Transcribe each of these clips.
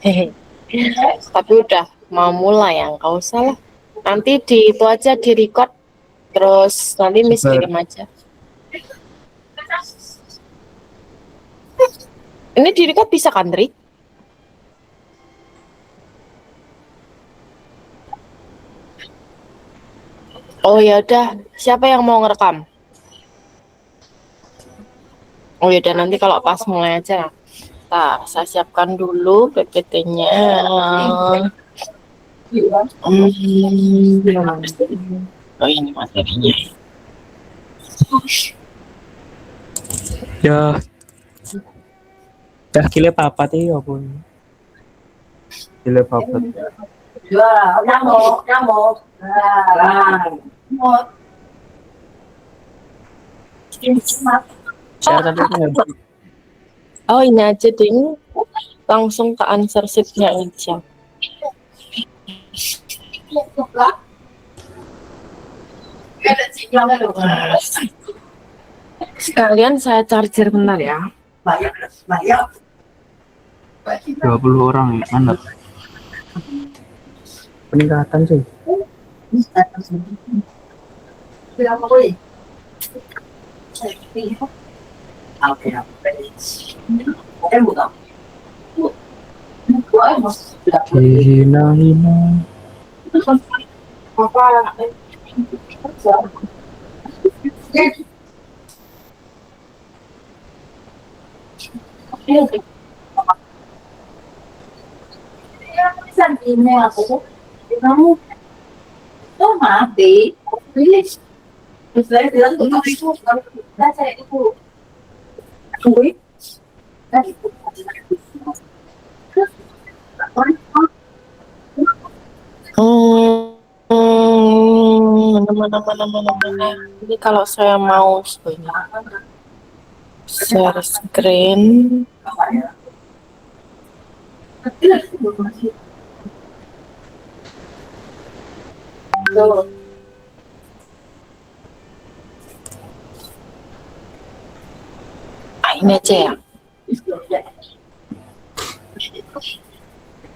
Hehe. Tapi udah mau mulai ya, nggak usah lah. Nanti di itu aja di record, terus nanti Miss Sebar. kirim aja. Ini di record bisa kan, Tri? Oh ya udah, siapa yang mau ngerekam? Oh ya udah, nanti kalau pas mulai aja. Nah, saya siapkan dulu PPT-nya. Oh ini materinya. Ya, dah kile papat ya pun. Kile papat. Share tapi aku nggak bisa. Oh ini aja deh, ini langsung ke answer sheet-nya aja. Sekalian saya charger bentar ya. 20 orang ya, mantap. Peningkatan sih. Hina-hina. Mana. Ini kalau saya mau ini share screen. Ah, ini aja ya.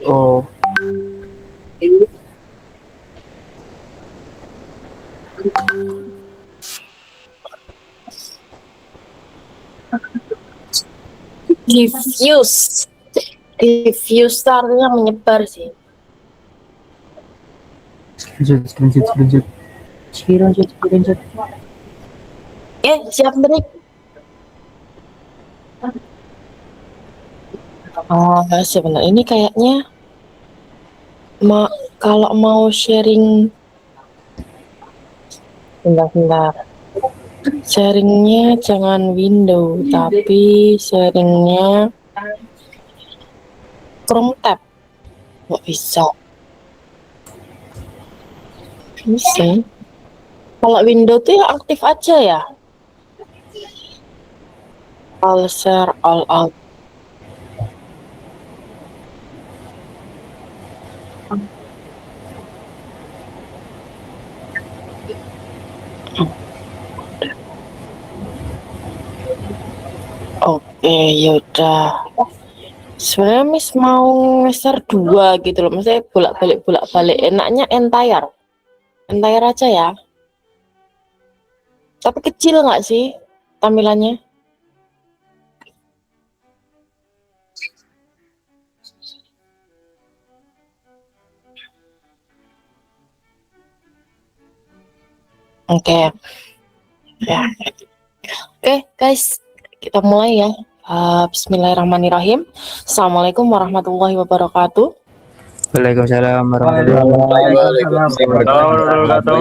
Oh, Diffuse. Diffuse itu artinya menyebar sih. screenshot. Screenshot. Siap Brik. Oh, sebentar. Ini kayaknya kalau mau sharing, bentar. Sharingnya jangan window, tapi sharingnya Chrome tab. Nggak bisa. Bisa. Kalau window tuh ya aktif aja ya. All share, all out. Oke, yaudah. Sebenarnya Miss mau ngeser 2 gitu loh. Maksudnya bolak-balik. Enaknya entire aja ya. Tapi kecil nggak sih tampilannya? Oke, ya. Oke, guys, kita mulai ya. Bismillahirrahmanirrahim. Assalamualaikum warahmatullahi wabarakatuh. Waalaikumsalam warahmatullahi wabarakatuh.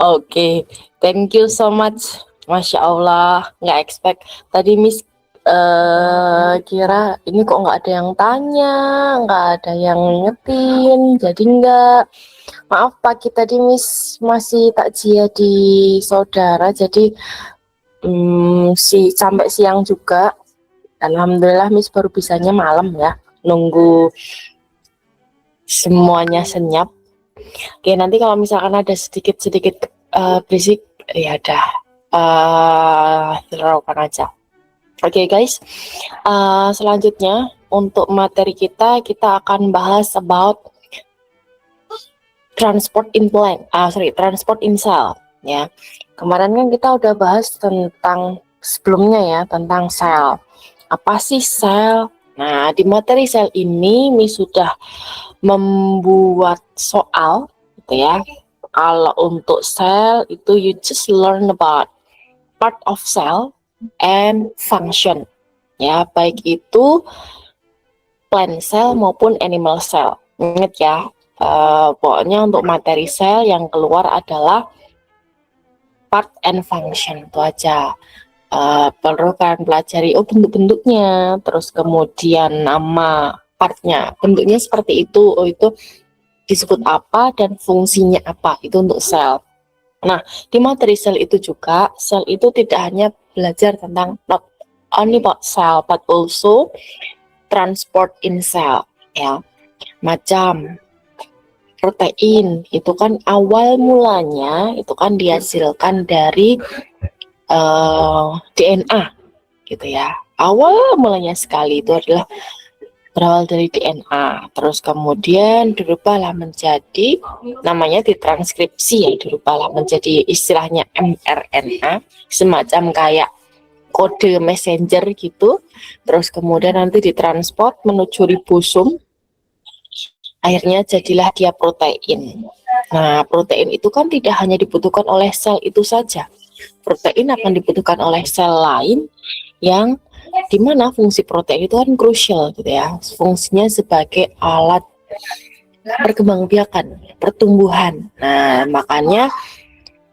Oke, thank you so much. Masya Allah, nggak expect. Tadi Miss kira ini kok nggak ada yang tanya, nggak ada yang ngetin, jadi nggak. Maaf pagi tadi Miss masih takziah di saudara, jadi sampai siang juga. Alhamdulillah Miss baru bisanya malam ya, nunggu semuanya senyap. Oke, nanti kalau misalkan ada sedikit berisik, ya udah, hiraukan aja. Oke guys, selanjutnya untuk materi kita akan bahas about transport in cell ya. Kemarin kan kita udah bahas tentang sebelumnya ya, tentang sel. Apa sih sel? Nah, di materi sel ini sudah membuat soal gitu ya. Kalau untuk sel itu you just learn about part of cell and function ya, baik itu plant cell maupun animal cell. Ingat ya, pokoknya untuk materi sel yang keluar adalah part and function, itu aja. Perlu kan pelajari bentuk-bentuknya, terus kemudian nama partnya, bentuknya seperti itu, itu disebut apa dan fungsinya apa, itu untuk sel. Nah, di materi sel itu juga, sel itu tidak hanya belajar tentang not only about cell, but also transport in cell, ya. Macam protein, itu kan awal mulanya, itu kan dihasilkan dari DNA, gitu ya. Awal mulanya sekali itu adalah berawal dari DNA, terus kemudian dirubahlah menjadi, namanya ditranskripsi ya, dirubahlah menjadi istilahnya mRNA, semacam kayak kode messenger gitu, terus kemudian nanti ditransport menuju ribosum, akhirnya jadilah dia protein. Nah, protein itu kan tidak hanya dibutuhkan oleh sel itu saja, protein akan dibutuhkan oleh sel lain yang dimana fungsi protein itu kan krusial gitu ya, fungsinya sebagai alat perkembangbiakan, pertumbuhan. Nah, makanya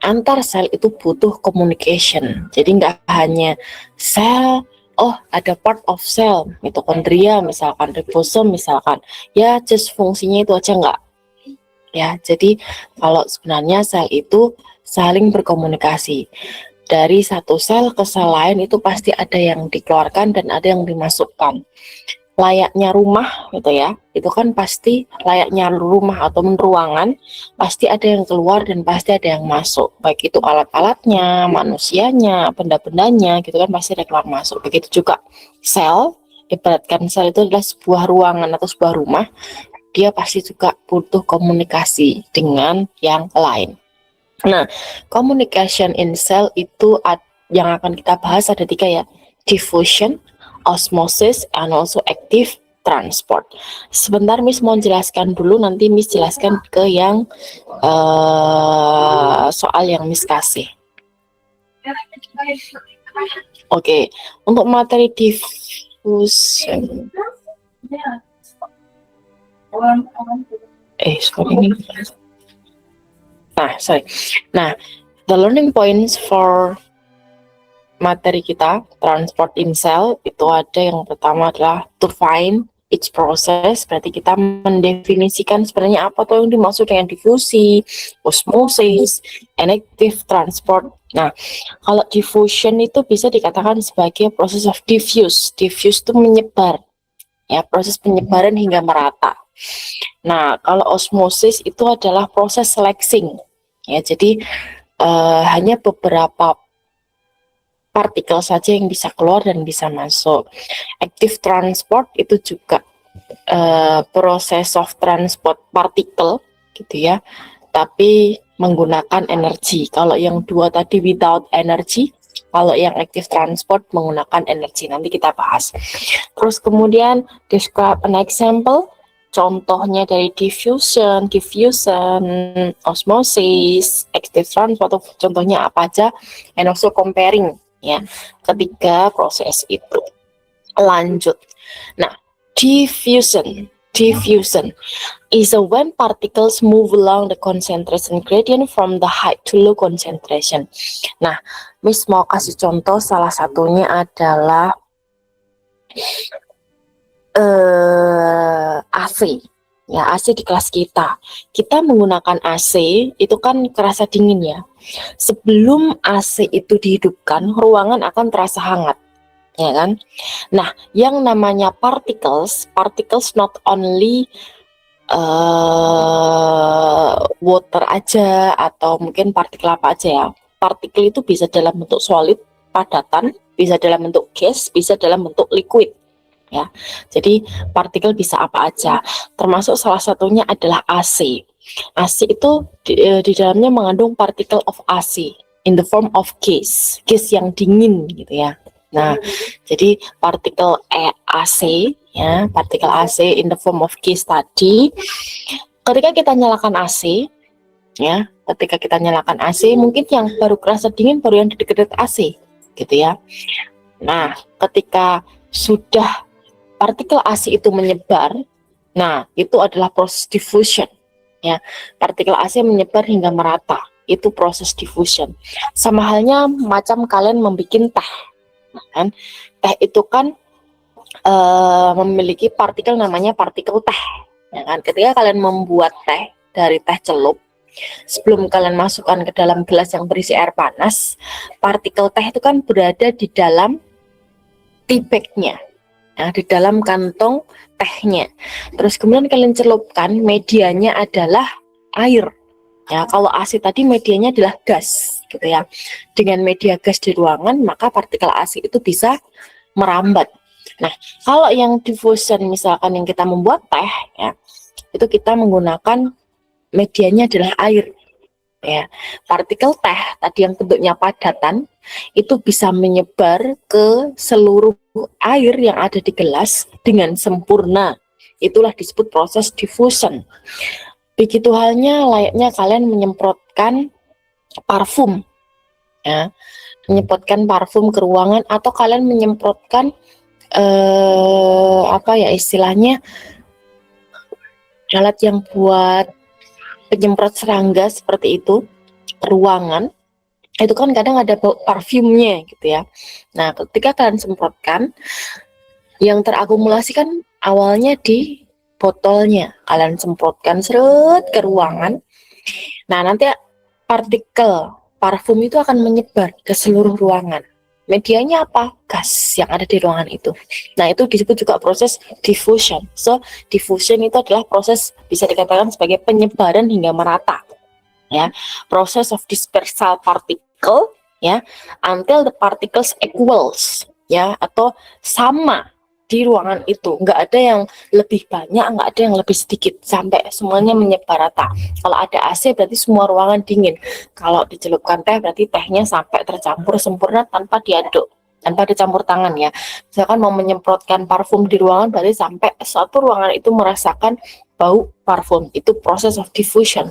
antar sel itu butuh communication. Jadi nggak hanya sel, oh ada part of cell, mitokondria misalkan, ribosom misalkan, ya just fungsinya itu aja nggak. Ya, jadi kalau sebenarnya sel itu saling berkomunikasi. Dari satu sel ke sel lain itu pasti ada yang dikeluarkan dan ada yang dimasukkan. Layaknya rumah gitu ya, itu kan pasti layaknya rumah atau ruangan, pasti ada yang keluar dan pasti ada yang masuk. Baik itu alat-alatnya, manusianya, benda-bendanya gitu kan pasti ada keluar masuk. Begitu juga sel, ibaratkan sel itu adalah sebuah ruangan atau sebuah rumah, dia pasti juga butuh komunikasi dengan yang lain. Nah, communication in cell itu yang akan kita bahas ada 3 ya, diffusion, osmosis, and also active transport. Sebentar Miss mau jelaskan dulu, nanti Miss jelaskan ke yang soal yang Miss kasih. Oke, untuk materi diffusion. Nah, the learning points for materi kita transport in cell itu ada, yang pertama adalah to find its process, berarti kita mendefinisikan sebenarnya apa tuh yang dimaksud dengan difusi, osmosis, and active transport. Nah, kalau diffusion itu bisa dikatakan sebagai proses of diffuse. Diffuse itu menyebar, ya, proses penyebaran hingga merata. Nah, kalau osmosis itu adalah proses selexing, ya, jadi hanya beberapa partikel saja yang bisa keluar dan bisa masuk. Active transport itu juga proses of transport partikel gitu ya, tapi menggunakan energi. Kalau yang 2 tadi without energy, kalau yang active transport menggunakan energi, nanti kita bahas. Terus kemudian describe an example, contohnya dari diffusion, osmosis, active transport, contohnya apa aja, and also comparing ya ketiga proses itu. Lanjut. Nah, diffusion is when particles move along the concentration gradient from the height to low concentration. Nah, Miss mau kasih contoh, salah satunya adalah AC. Ya, AC di kelas kita menggunakan AC itu kan kerasa dingin ya. Sebelum AC itu dihidupkan, ruangan akan terasa hangat, ya kan? Nah, yang namanya particles not only water aja atau mungkin partikel apa aja ya. Partikel itu bisa dalam bentuk solid, padatan, bisa dalam bentuk gas, bisa dalam bentuk liquid. Ya, jadi partikel bisa apa aja, termasuk salah satunya adalah AC. AC itu di dalamnya mengandung particle of AC in the form of gas yang dingin gitu ya. Nah, jadi partikel AC ya, partikel AC in the form of gas tadi, ketika kita nyalakan AC ya, ketika kita nyalakan AC, mungkin yang baru kerasa dingin baru yang di dekat AC gitu ya. Nah, ketika sudah partikel AC itu menyebar, nah itu adalah proses diffusion ya. Partikel AC menyebar hingga merata, itu proses diffusion. Sama halnya macam kalian membuat teh kan. Teh itu kan memiliki partikel namanya partikel teh ya kan. Ketika kalian membuat teh dari teh celup, sebelum kalian masukkan ke dalam gelas yang berisi air panas, partikel teh itu kan berada di dalam tea bag-nya, nah, di dalam kantong tehnya. Terus kemudian kalian celupkan, medianya adalah air. Ya, kalau AC tadi medianya adalah gas, gitu ya. Dengan media gas di ruangan, maka partikel AC itu bisa merambat. Nah, kalau yang diffusion misalkan yang kita membuat teh, ya, itu kita menggunakan medianya adalah air. Ya, partikel teh tadi yang bentuknya padatan itu bisa menyebar ke seluruh air yang ada di gelas dengan sempurna. Itulah disebut proses diffusion. Begitu halnya layaknya kalian menyemprotkan parfum, ya, menyemprotkan parfum ke ruangan, atau kalian menyemprotkan apa ya istilahnya, alat yang buat penyemprot serangga seperti itu ke ruangan. Itu kan kadang ada bau parfumnya gitu ya. Nah, ketika kalian semprotkan, yang terakumulasi kan awalnya di botolnya, kalian semprotkan seret ke ruangan. Nah, nanti partikel parfum itu akan menyebar ke seluruh ruangan. Medianya apa? Gas yang ada di ruangan itu. Nah, itu disebut juga proses diffusion. So, diffusion itu adalah proses, bisa dikatakan sebagai penyebaran hingga merata. Ya, process of dispersal particle, ya, until the particles equals, ya, atau sama di ruangan itu. Nggak ada yang lebih banyak, nggak ada yang lebih sedikit, sampai semuanya menyebar rata. Kalau ada AC berarti semua ruangan dingin. Kalau dicelupkan teh berarti tehnya sampai tercampur sempurna tanpa diaduk, tanpa dicampur tangan ya. Misalkan mau menyemprotkan parfum di ruangan berarti sampai satu ruangan itu merasakan bau parfum. Itu proses of diffusion.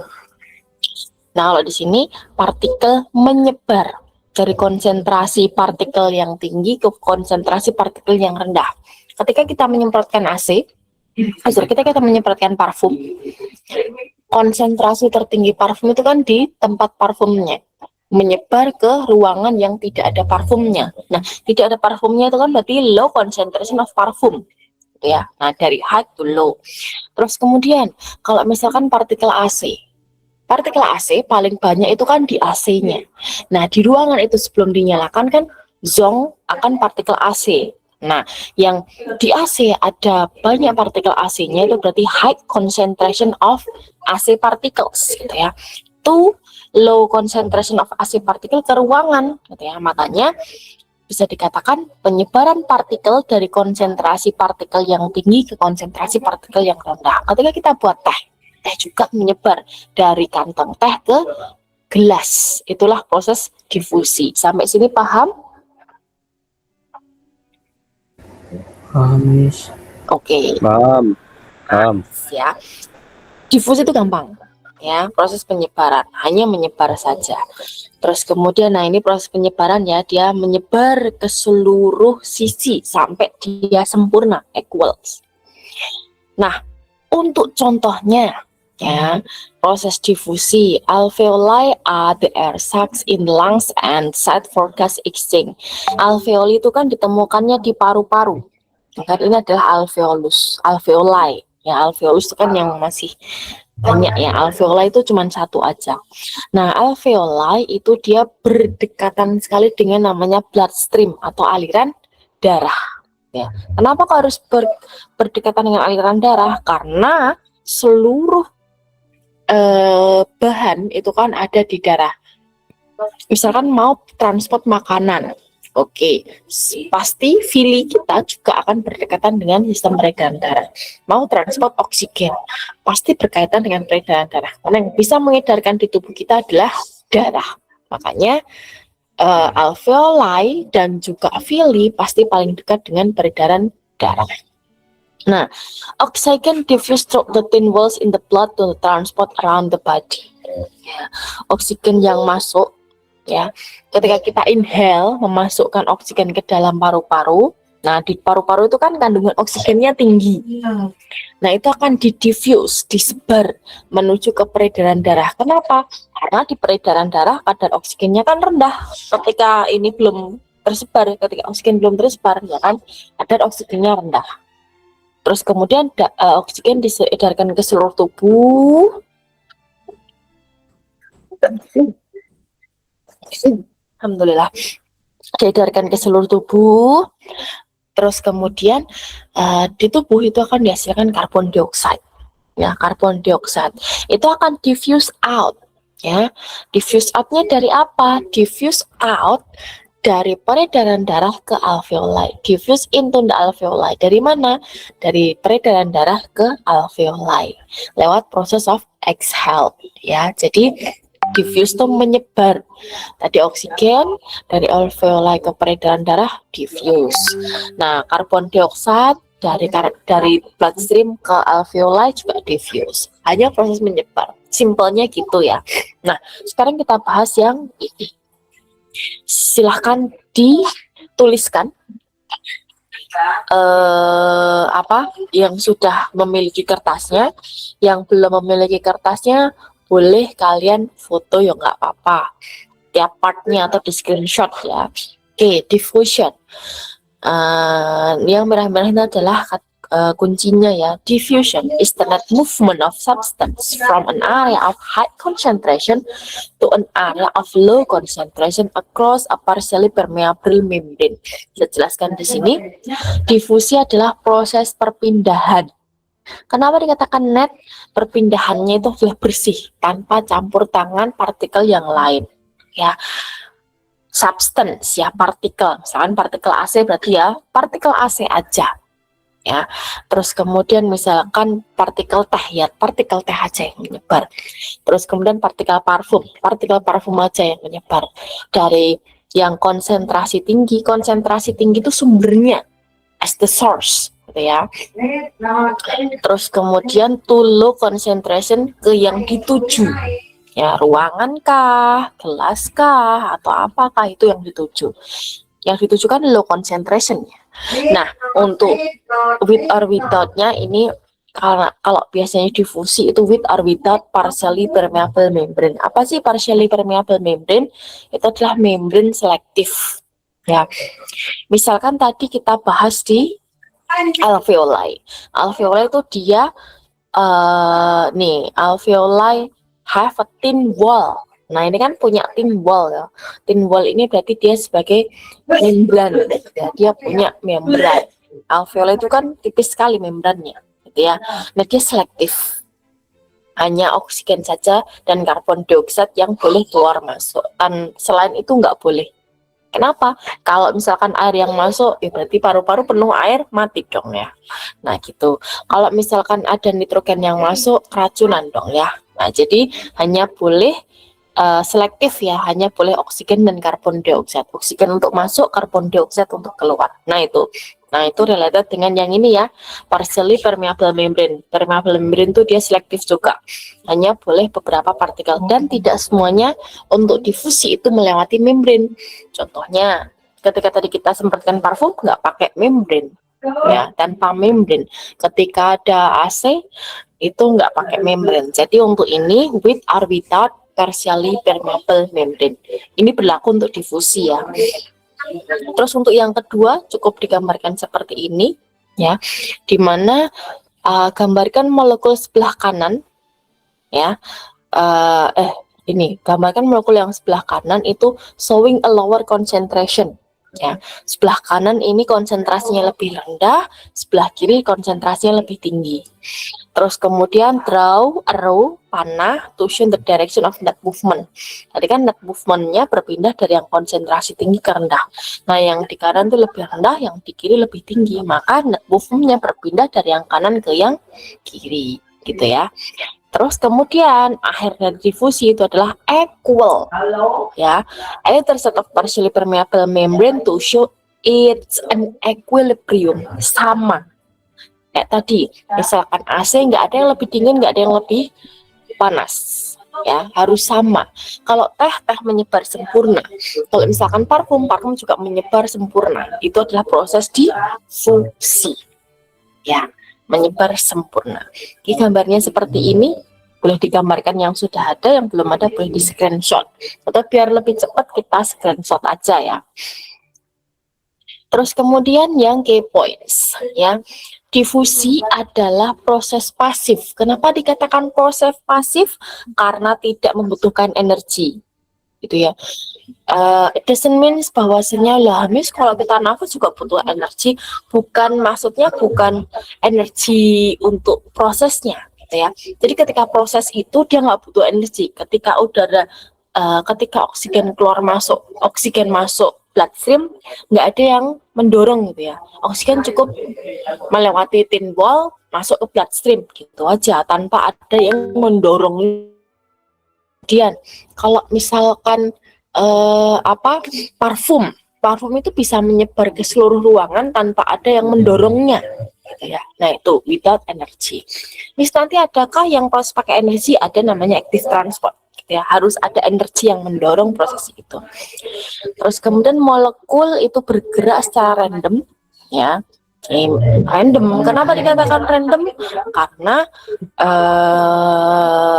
Nah, kalau di sini partikel menyebar dari konsentrasi partikel yang tinggi ke konsentrasi partikel yang rendah. Ketika kita menyemprotkan AC, ketika kita menyemprotkan parfum, konsentrasi tertinggi parfum itu kan di tempat parfumnya, menyebar ke ruangan yang tidak ada parfumnya. Nah, tidak ada parfumnya itu kan berarti low concentration of parfum, gitu ya. Nah, dari high to low. Terus kemudian, kalau misalkan partikel AC paling banyak itu kan di AC-nya. Nah, di ruangan itu sebelum dinyalakan kan zong akan partikel AC. Nah, yang di AC ada banyak partikel AC-nya itu berarti high concentration of AC particles, gitu ya. To low concentration of AC particle ke ruangan, gitu ya. Makanya bisa dikatakan penyebaran partikel dari konsentrasi partikel yang tinggi ke konsentrasi partikel yang rendah. Ketika kita buat teh juga menyebar dari kantong teh ke gelas. Itulah proses difusi. Sampai sini paham? Paham, Miss. Oke. Paham. Paham. Ya. Difusi itu gampang. Ya, proses penyebaran hanya menyebar saja. Terus kemudian, nah ini proses penyebaran ya, dia menyebar ke seluruh sisi sampai dia sempurna, equals. Nah, untuk contohnya, ya, proses difusi, alveoli are the air sacs in lungs and set for gas exchange. Alveoli itu kan ditemukannya di paru-paru. Kan ini adalah alveolus, alveoli. Ya, alveolus itu kan yang masih banyak ya. Alveoli itu cuma satu aja. Nah, alveoli itu dia berdekatan sekali dengan namanya bloodstream atau aliran darah. Ya. Kenapa kok harus berdekatan dengan aliran darah? Karena seluruh bahan itu kan ada di darah. Misalkan mau transport makanan, Oke, pasti villi kita juga akan berdekatan dengan sistem peredaran darah. Mau transport oksigen, pasti berkaitan dengan peredaran darah. Karena yang bisa mengedarkan di tubuh kita adalah darah. Makanya alveoli dan juga villi pasti paling dekat dengan peredaran darah. Nah, oxygen diffuse through the thin walls in the blood to transport around the body. Ya, oksigen yang masuk, ya, ketika kita inhale memasukkan oksigen ke dalam paru-paru. Nah, di paru-paru itu kan kandungan oksigennya tinggi. Nah, itu akan didiffuse, disebar menuju ke peredaran darah. Kenapa? Karena di peredaran darah kadar oksigennya kan rendah. Ketika ini belum tersebar, ketika oksigen belum tersebar, ya kan, kadar oksigennya rendah. Terus kemudian oksigen diedarkan ke seluruh tubuh. Alhamdulillah, diedarkan ke seluruh tubuh. Terus kemudian di tubuh itu akan dihasilkan karbon dioksida. Ya, karbon dioksida itu akan diffuse out. Ya, diffuse outnya dari apa? Diffuse out dari peredaran darah ke alveoli. Diffuse into the alveoli. Dari mana? Dari peredaran darah ke alveoli lewat proses of exhale. Ya, jadi diffuse itu menyebar. Tadi oksigen dari alveoli ke peredaran darah diffuse. Nah, karbon dioksida dari bloodstream ke alveoli juga diffuse. Hanya proses menyebar. Simpelnya gitu ya. Nah, sekarang kita bahas yang ini. Silahkan dituliskan apa yang sudah memiliki kertasnya, yang belum memiliki kertasnya boleh kalian foto ya nggak apa-apa, tiap partnya atau di screenshot ya. Oke, diffusion. Yang merah-merah ini adalah kuncinya ya. Diffusion is the net movement of substance from an area of high concentration to an area of low concentration across a partially permeable membrane. Saya jelaskan di sini. Difusi adalah proses perpindahan. Kenapa dikatakan net? Perpindahannya itu adalah bersih tanpa campur tangan partikel yang lain. Ya, substance ya, partikel. Misalkan partikel AC berarti ya partikel AC aja. Ya, terus kemudian misalkan partikel teh ya, partikel teh aja yang menyebar. Terus kemudian partikel parfum aja yang menyebar. Dari yang konsentrasi tinggi itu sumbernya as the source, gitu ya. Terus kemudian to low concentration ke yang dituju. Ya, ruangan kah, gelas kah, atau apakah itu yang dituju. Yang dituju kan low concentration ya. Nah, untuk with or without-nya ini kalau biasanya difusi itu with or without partially permeable membrane. Apa sih partially permeable membrane? Itu adalah membrane selektif. Ya. Misalkan tadi kita bahas di alveoli. Alveoli itu dia alveoli have a thin wall. Nah, ini kan punya thin wall ya. Thin wall ini berarti dia sebagai membran. Ya, dia punya membran. Alveoli itu kan tipis sekali membrannya, gitu ya. Nah, dia selektif. Hanya oksigen saja dan karbon dioksida yang boleh keluar masuk. Dan selain itu nggak boleh. Kenapa? Kalau misalkan air yang masuk, ya berarti paru-paru penuh air, mati dong ya. Nah, gitu. Kalau misalkan ada nitrogen yang masuk, keracunan dong ya. Nah, jadi hanya boleh selektif ya, hanya boleh oksigen dan karbon dioksida. Oksigen untuk masuk, karbon dioksida untuk keluar. Nah, itu related dengan yang ini ya, partially permeable membrane. Permeable membrane itu dia selektif juga, hanya boleh beberapa partikel dan tidak semuanya untuk difusi itu melewati membrane. Contohnya, ketika tadi kita semprotkan parfum nggak pakai membrane, ya, tanpa membrane. Ketika ada AC itu nggak pakai membrane. Jadi untuk ini with or without partially permeable membrane. Ini berlaku untuk difusi ya. Terus untuk yang kedua cukup digambarkan seperti ini ya, dimana gambarkan molekul sebelah kanan ya. Ini gambarkan molekul yang sebelah kanan itu showing a lower concentration Ya, sebelah kanan ini konsentrasinya lebih rendah, sebelah kiri konsentrasinya lebih tinggi. Terus kemudian draw arrow panah to show the direction of net movement. Tadi kan net movementnya berpindah dari yang konsentrasi tinggi ke rendah. Nah, yang di kanan itu lebih rendah, yang di kiri lebih tinggi. Maka net movementnya berpindah dari yang kanan ke yang kiri, gitu ya. Terus kemudian akhir dari difusi itu adalah equal, ya. Either set of partially permeable membrane to show it's an equilibrium, sama. Kayak tadi, misalkan AC nggak ada yang lebih dingin, nggak ada yang lebih panas, ya harus sama. Kalau teh menyebar sempurna. Kalau misalkan parfum juga menyebar sempurna. Itu adalah proses difusi, ya. Menyebar sempurna. Ini gambarnya seperti ini, boleh digambarkan yang sudah ada, yang belum ada boleh di screenshot. Atau biar lebih cepat kita screenshot aja ya. Terus kemudian yang key points ya. Difusi adalah proses pasif. Kenapa dikatakan proses pasif? Karena tidak membutuhkan energi. Gitu ya. It doesn't means bahwasanya lah mis kalau kita nafas juga butuh energi, maksudnya bukan energi untuk prosesnya gitu ya. Jadi ketika proses itu dia nggak butuh energi. Ketika ketika oksigen masuk bloodstream, nggak ada yang mendorong gitu ya. Oksigen cukup melewati thin wall masuk ke bloodstream gitu aja tanpa ada yang mendorong. Kemudian kalau misalkan parfum itu bisa menyebar ke seluruh ruangan tanpa ada yang mendorongnya gitu ya. Nah itu without energy. Nanti adakah yang proses pakai energi? Ada namanya active transport gitu ya. Harus ada energi yang mendorong proses itu. Terus kemudian molekul itu bergerak secara random ya. Random. Kenapa dikatakan random? Karena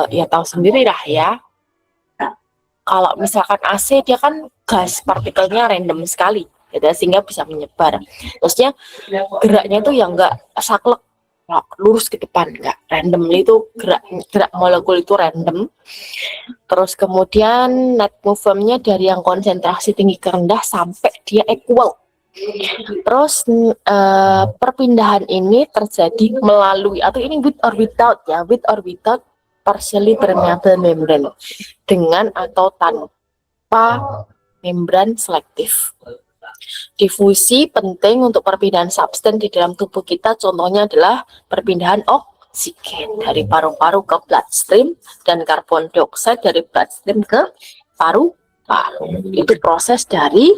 ya tahu sendiri lah ya. Kalau misalkan AC dia kan gas partikelnya random sekali, gitu, sehingga bisa menyebar. Terusnya geraknya itu yang enggak saklek, lurus ke depan, enggak random, itu gerak molekul itu random. Terus kemudian net movementnya dari yang konsentrasi tinggi ke rendah sampai dia equal. Terus perpindahan ini terjadi melalui atau ini with or without ya, with or without partially permeable membrane, dengan atau tanpa membran selektif. Difusi penting untuk perpindahan substan di dalam tubuh kita, contohnya adalah perpindahan oksigen dari paru-paru ke bloodstream dan karbon dioksida dari bloodstream ke paru-paru. Itu proses dari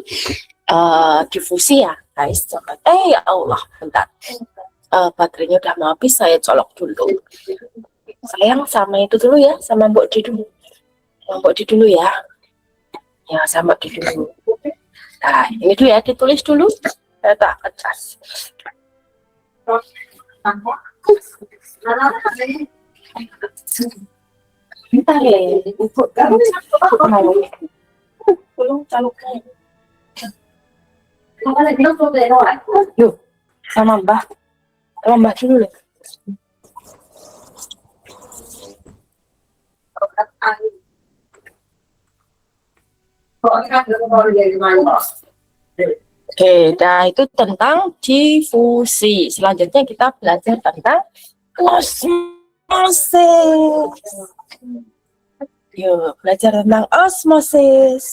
difusi ya guys. Ya Allah, bentar. Baterainya udah mau habis, saya colok dulu. Sayang sama itu dulu ya, sama Mbok Di dulu. Mbok Di dulu ya. Ya, sama Mbok Di dulu. Nah, ini dulu ya, ditulis dulu. Saya tak kertas. Bentar ya, Ibu. Belum caluknya. Yuk, sama Mbah. Sama Mbah dulu ya. Oke, nah itu tentang difusi. Selanjutnya kita belajar tentang osmosis. Yuk, belajar tentang osmosis.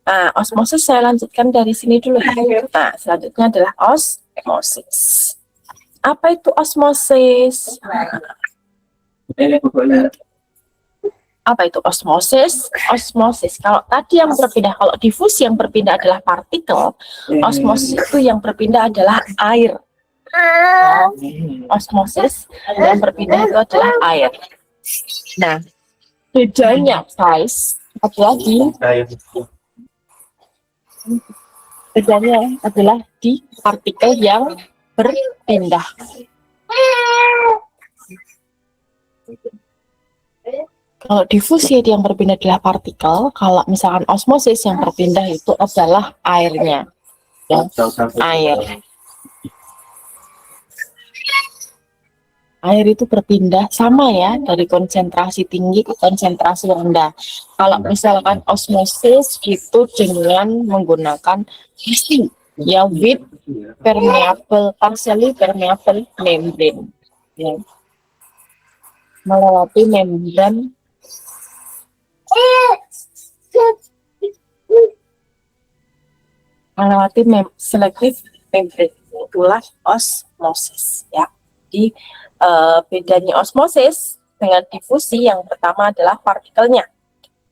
Nah, osmosis saya lanjutkan dari sini dulu. Nah, selanjutnya adalah osmosis. Apa itu osmosis? Apa itu osmosis? Osmosis, kalau tadi yang berpindah, kalau difusi yang berpindah adalah partikel, osmosis itu yang berpindah adalah air. Osmosis yang berpindah itu adalah air. Nah, bedanya guys adalah di partikel yang berpindah. Kalau difusi yang berpindah adalah partikel, kalau misalkan osmosis yang berpindah itu adalah airnya. Ya, air. Air itu berpindah sama ya dari konsentrasi tinggi ke konsentrasi rendah. Kalau misalkan osmosis itu dengan menggunakan isi ya with permeable partially permeable membrane ya, melewati membran selektif membrane, itulah osmosis ya. Jadi bedanya osmosis dengan difusi, yang pertama adalah partikelnya.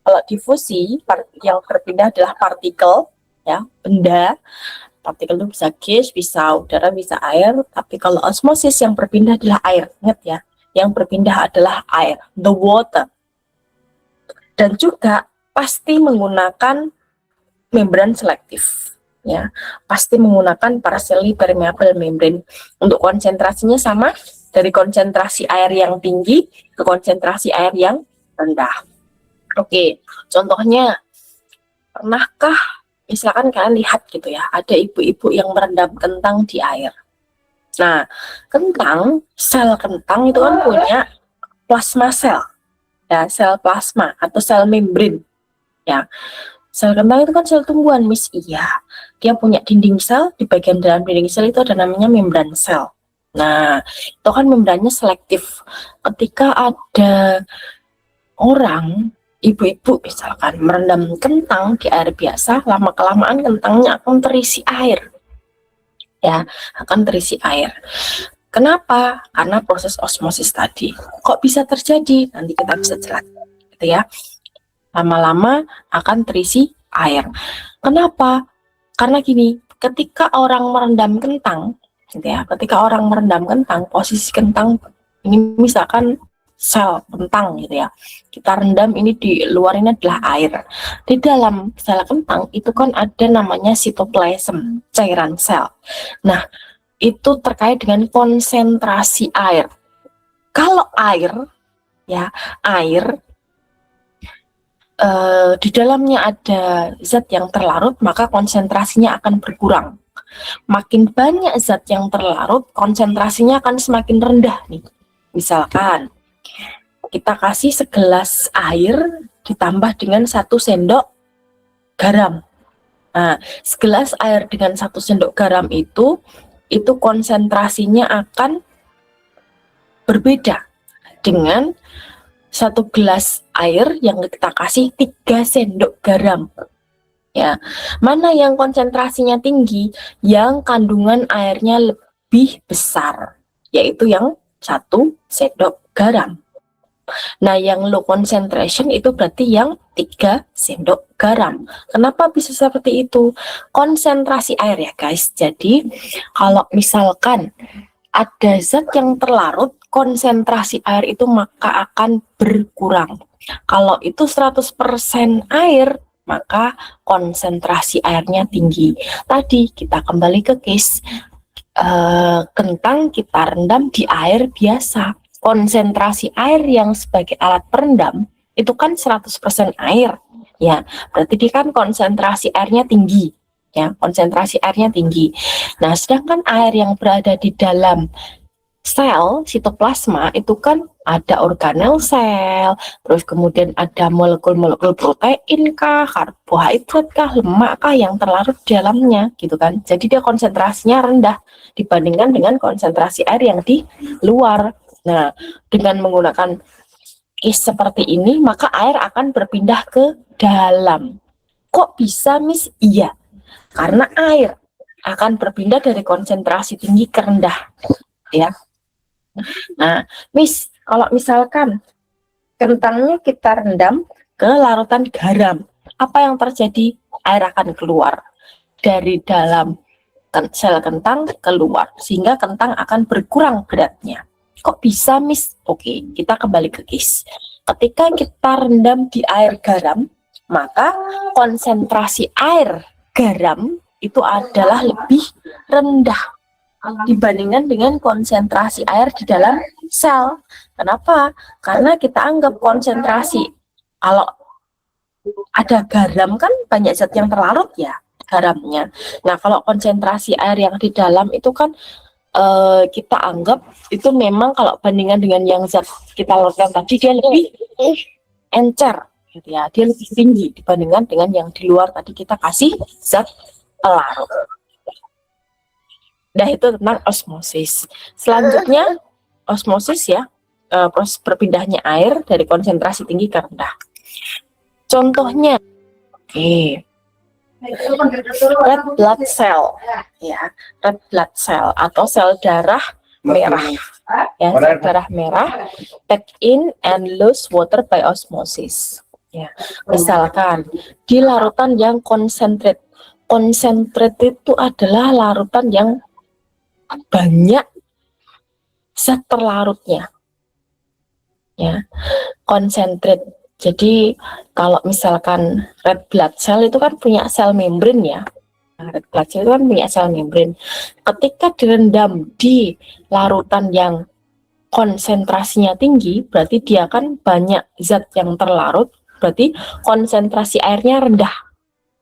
Kalau difusi yang berpindah adalah partikel ya, benda. Partikel itu bisa gas, bisa udara, bisa air. Tapi kalau osmosis yang berpindah adalah air. Ingat ya, yang berpindah adalah air, the water. Dan juga pasti menggunakan membran selektif ya, pasti menggunakan partially permeable membrane. Untuk konsentrasinya sama, dari konsentrasi air yang tinggi ke konsentrasi air yang rendah. Oke, contohnya, pernahkah misalkan kalian lihat gitu ya, ada ibu-ibu yang merendam kentang di air. Nah, kentang, sel kentang itu kan punya plasma sel ya, sel plasma atau sel membran ya. Sel kentang itu kan sel tumbuhan, Miss. Iya, dia punya dinding sel. Di bagian dalam dinding sel itu ada namanya membran sel. Nah, itu kan membrannya selektif. Ketika ada orang, ibu-ibu misalkan, merendam kentang di air biasa, lama-kelamaan kentangnya akan terisi air. Ya, akan terisi air. Kenapa? Karena proses osmosis tadi. Kok bisa terjadi? Nanti kita bisa jelaskan, gitu ya. Lama-lama akan terisi air. Kenapa? Karena gini, ketika orang merendam kentang, gitu ya, ketika orang merendam kentang, posisi kentang ini misalkan sel kentang gitu ya, kita rendam, ini di luar ini adalah air. Di dalam sel kentang itu kan ada namanya sitoplasm, cairan sel. Nah, itu terkait dengan konsentrasi air. Kalau air, ya, air di dalamnya ada zat yang terlarut, maka konsentrasinya akan berkurang. Makin banyak zat yang terlarut, konsentrasinya akan semakin rendah nih. Misalkan kita kasih segelas air ditambah dengan 1 sendok garam. Nah, segelas air dengan 1 sendok garam itu konsentrasinya akan berbeda dengan 1 gelas air yang kita kasih 3 sendok garam. Ya, mana yang konsentrasinya tinggi, yang kandungan airnya lebih besar, yaitu yang 1 sendok garam. Nah, yang low concentration itu berarti yang 3 sendok garam. Kenapa bisa seperti itu? Konsentrasi air ya guys. Jadi, kalau misalkan ada zat yang terlarut, konsentrasi air itu maka akan berkurang. Kalau itu 100% air, maka konsentrasi airnya tinggi. Tadi kita kembali ke case kentang kita rendam di air biasa. Konsentrasi air yang sebagai alat perendam itu kan 100% air. Ya, berarti dia kan konsentrasi airnya tinggi. Ya, konsentrasi airnya tinggi. Nah, sedangkan air yang berada di dalam sel sitoplasma itu kan ada organel sel, terus kemudian ada molekul-molekul protein kah, karbohidrat kah, lemak kah yang terlarut di dalamnya gitu kan. Jadi dia konsentrasinya rendah dibandingkan dengan konsentrasi air yang di luar. Nah, dengan menggunakan seperti ini, maka air akan berpindah ke dalam. Kok bisa, Miss? Iya, karena air akan berpindah dari konsentrasi tinggi ke rendah, ya. Nah, Miss, kalau misalkan kentangnya kita rendam ke larutan garam, apa yang terjadi? Air akan keluar dari dalam sel kentang keluar, sehingga kentang akan berkurang beratnya. Kok bisa, Miss? Oke, kita kembali ke case. Ketika kita rendam di air garam, maka konsentrasi air garam itu adalah lebih rendah dibandingkan dengan konsentrasi air di dalam sel. Kenapa? Karena kita anggap konsentrasi, kalau ada garam kan banyak zat yang terlarut ya garamnya. Nah, kalau konsentrasi air yang di dalam itu kan kita anggap itu memang kalau bandingan dengan yang zat kita larutkan tadi dia lebih encer gitu ya, dia lebih tinggi dibandingkan dengan yang di luar tadi kita kasih zat pelarut. Nah, itu tentang osmosis. Selanjutnya osmosis ya, proses berpindahnya air dari konsentrasi tinggi ke rendah. Contohnya, red blood cell, ya, red blood cell atau sel darah merah, ya, sel darah merah take in and lose water by osmosis. Ya, misalkan di larutan yang concentrate itu adalah larutan yang banyak zat terlarutnya, ya, concentrate. Jadi kalau misalkan red blood cell itu kan punya sel membran ya, red blood cell itu kan punya sel membran. Ketika direndam di larutan yang konsentrasinya tinggi, berarti dia kan banyak zat yang terlarut, berarti konsentrasi airnya rendah,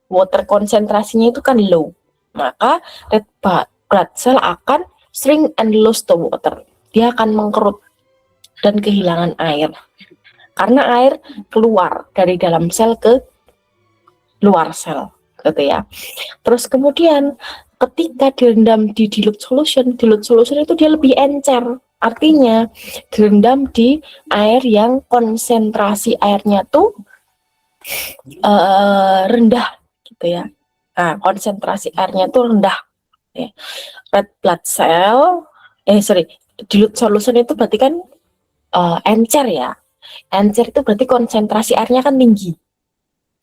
water konsentrasinya itu kan low, maka red blood cell akan shrink and lose the water, dia akan mengkerut dan kehilangan air, karena air keluar dari dalam sel ke luar sel, gitu ya. Terus kemudian ketika direndam di dilute solution itu dia lebih encer, artinya direndam di air yang konsentrasi airnya tuh rendah, gitu ya. Nah, konsentrasi airnya tuh rendah. Ya. Red blood cell, dilute solution itu berarti kan encer ya. Encer itu berarti konsentrasi airnya kan tinggi.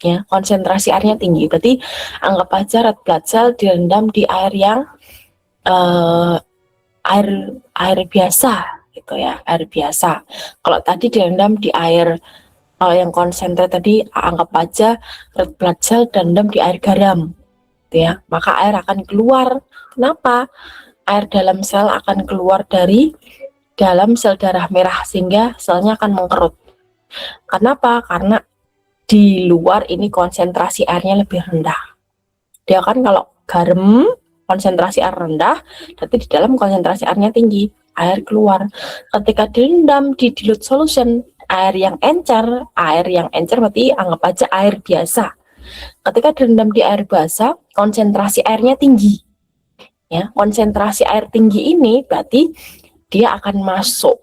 Ya, konsentrasi airnya tinggi. Berarti anggap aja red blood cell direndam di air yang air biasa gitu ya, air biasa. Kalau tadi direndam di air, kalau yang konsentrat tadi anggap aja red blood cell direndam di air garam, gitu ya. Maka air akan keluar. Kenapa? Air dalam sel akan keluar dari dalam sel darah merah sehingga selnya akan mengkerut. Kenapa? Karena di luar ini konsentrasi airnya lebih rendah. Dia kan kalau garam konsentrasi air rendah, berarti di dalam konsentrasi airnya tinggi, air keluar. Ketika direndam di dilute solution, air yang encer berarti anggap aja air biasa. Ketika direndam di air basah, konsentrasi airnya tinggi. Ya, konsentrasi air tinggi ini berarti dia akan masuk,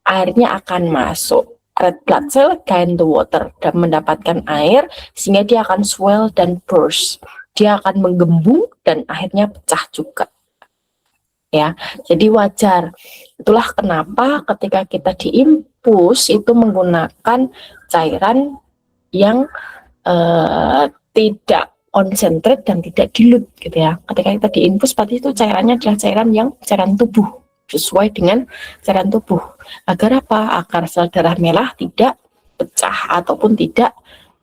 airnya akan masuk. Red blood cell gain the water dan mendapatkan air sehingga dia akan swell dan burst. Dia akan menggembung dan akhirnya pecah juga. Ya, jadi wajar. Itulah kenapa ketika kita diinfus itu menggunakan cairan yang tidak konsentrate dan tidak dilute gitu ya. Ketika kita diinfus berarti itu cairannya adalah cairan tubuh, sesuai dengan cairan tubuh. Agar apa? Agar sel darah merah tidak pecah ataupun tidak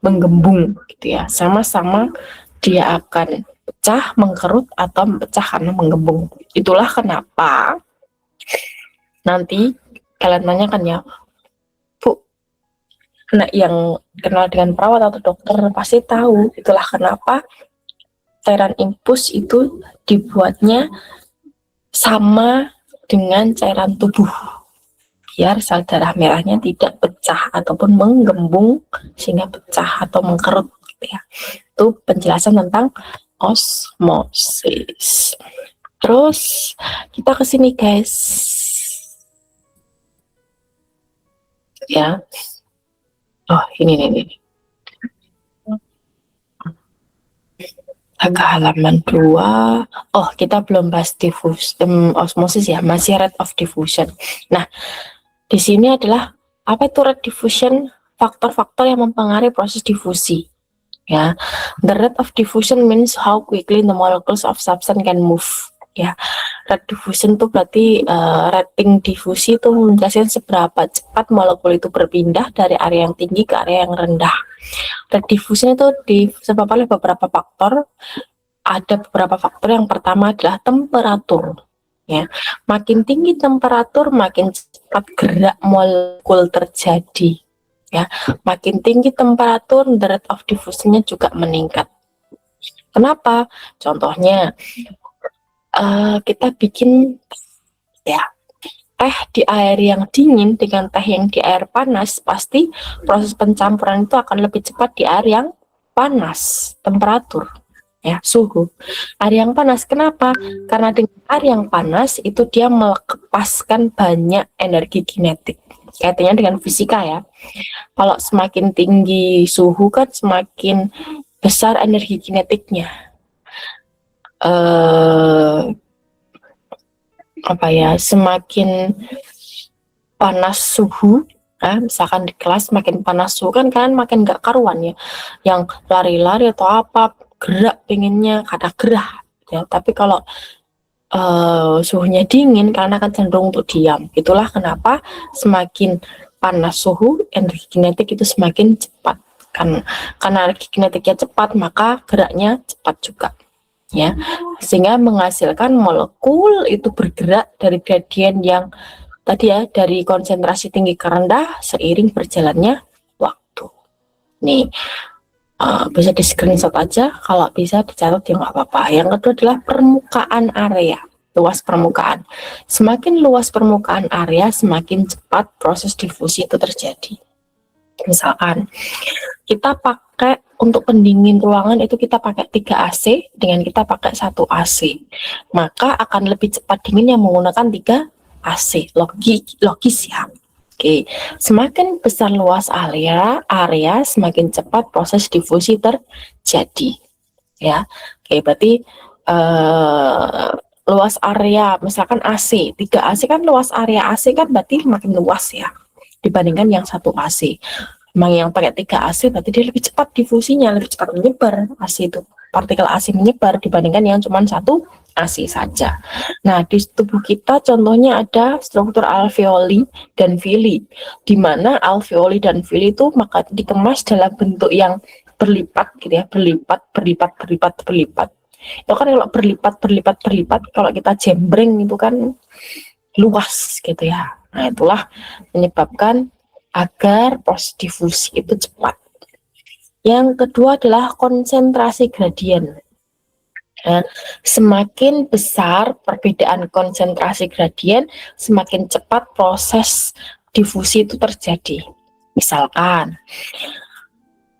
menggembung gitu ya. Sama-sama dia akan pecah, mengkerut atau pecah karena menggembung. Itulah kenapa nanti kalian tanyakan ya, Bu, nah yang kenal dengan perawat atau dokter pasti tahu, itulah kenapa cairan infus itu dibuatnya sama dengan cairan tubuh, biar sel darah merahnya tidak pecah ataupun menggembung sehingga pecah atau mengkerut gitu ya. Itu penjelasan tentang osmosis. Terus kita ke sini guys. Ya. Oh, ini. Ke halaman 2. Oh, kita belum bahas osmosis ya, masih rate of diffusion. Nah, di sini adalah apa itu rate diffusion? Faktor-faktor yang mempengaruhi proses difusi. Ya, the rate of diffusion means how quickly the molecules of substance can move. Ya, rate diffusion itu berarti rating difusi itu menjelaskan seberapa cepat molekul itu berpindah dari area yang tinggi ke area yang rendah. Rate diffusion itu disebabkan oleh beberapa faktor. Ada beberapa faktor. Yang pertama adalah temperatur. Ya, makin tinggi temperatur, makin cepat gerak molekul terjadi. Ya, makin tinggi temperatur, the rate of diffusion-nya juga meningkat. Kenapa? Contohnya, kita bikin Ya, teh di air yang dingin dengan teh yang di air panas, pasti proses pencampuran itu akan lebih cepat di air yang panas, temperatur, ya, suhu. Air yang panas, kenapa? Karena dengan air yang panas itu dia melepaskan banyak energi kinetik. Kaitannya dengan fisika ya. Kalau semakin tinggi suhu kan semakin besar energi kinetiknya. Semakin panas suhu, misalkan di kelas makin panas suhu kan kalian makin gak karuan ya, yang lari-lari atau apa, gerak pengennya kata gerah ya. Tapi kalau suhunya dingin karena akan cenderung untuk diam. Itulah kenapa semakin panas suhu, energi kinetik itu semakin cepat. Karena energi kinetiknya cepat, maka geraknya cepat juga. Ya, sehingga menghasilkan molekul itu bergerak dari gradien yang tadi ya, dari konsentrasi tinggi ke rendah seiring berjalannya waktu. Nih, bisa di screenshot aja, kalau bisa dicatat ya nggak apa-apa. Yang kedua adalah permukaan area, luas permukaan. Semakin luas permukaan area, semakin cepat proses difusi itu terjadi. Misalkan kita pakai untuk pendingin ruangan itu kita pakai 3 AC dengan kita pakai 1 AC, maka akan lebih cepat dingin yang menggunakan 3 AC. Logis ya. Oke, semakin besar luas area semakin cepat proses difusi terjadi. Ya, oke, berarti luas area, misalkan AC, 3 AC kan luas area AC kan berarti makin luas ya dibandingkan yang 1 AC. Memang yang pakai 3 AC berarti dia lebih cepat difusinya, lebih cepat menyebar AC itu. Partikel AC menyebar dibandingkan yang cuma 1 AC saja. Nah, di tubuh kita contohnya ada struktur alveoli dan villi, di mana alveoli dan villi itu maka dikemas dalam bentuk yang berlipat gitu ya, berlipat. Itu kan kalau berlipat, kalau kita jembreng itu kan luas gitu ya. Nah, itulah menyebabkan agar proses difusi itu cepat. Yang kedua adalah konsentrasi gradien. Semakin besar perbedaan konsentrasi gradien, semakin cepat proses difusi itu terjadi. Misalkan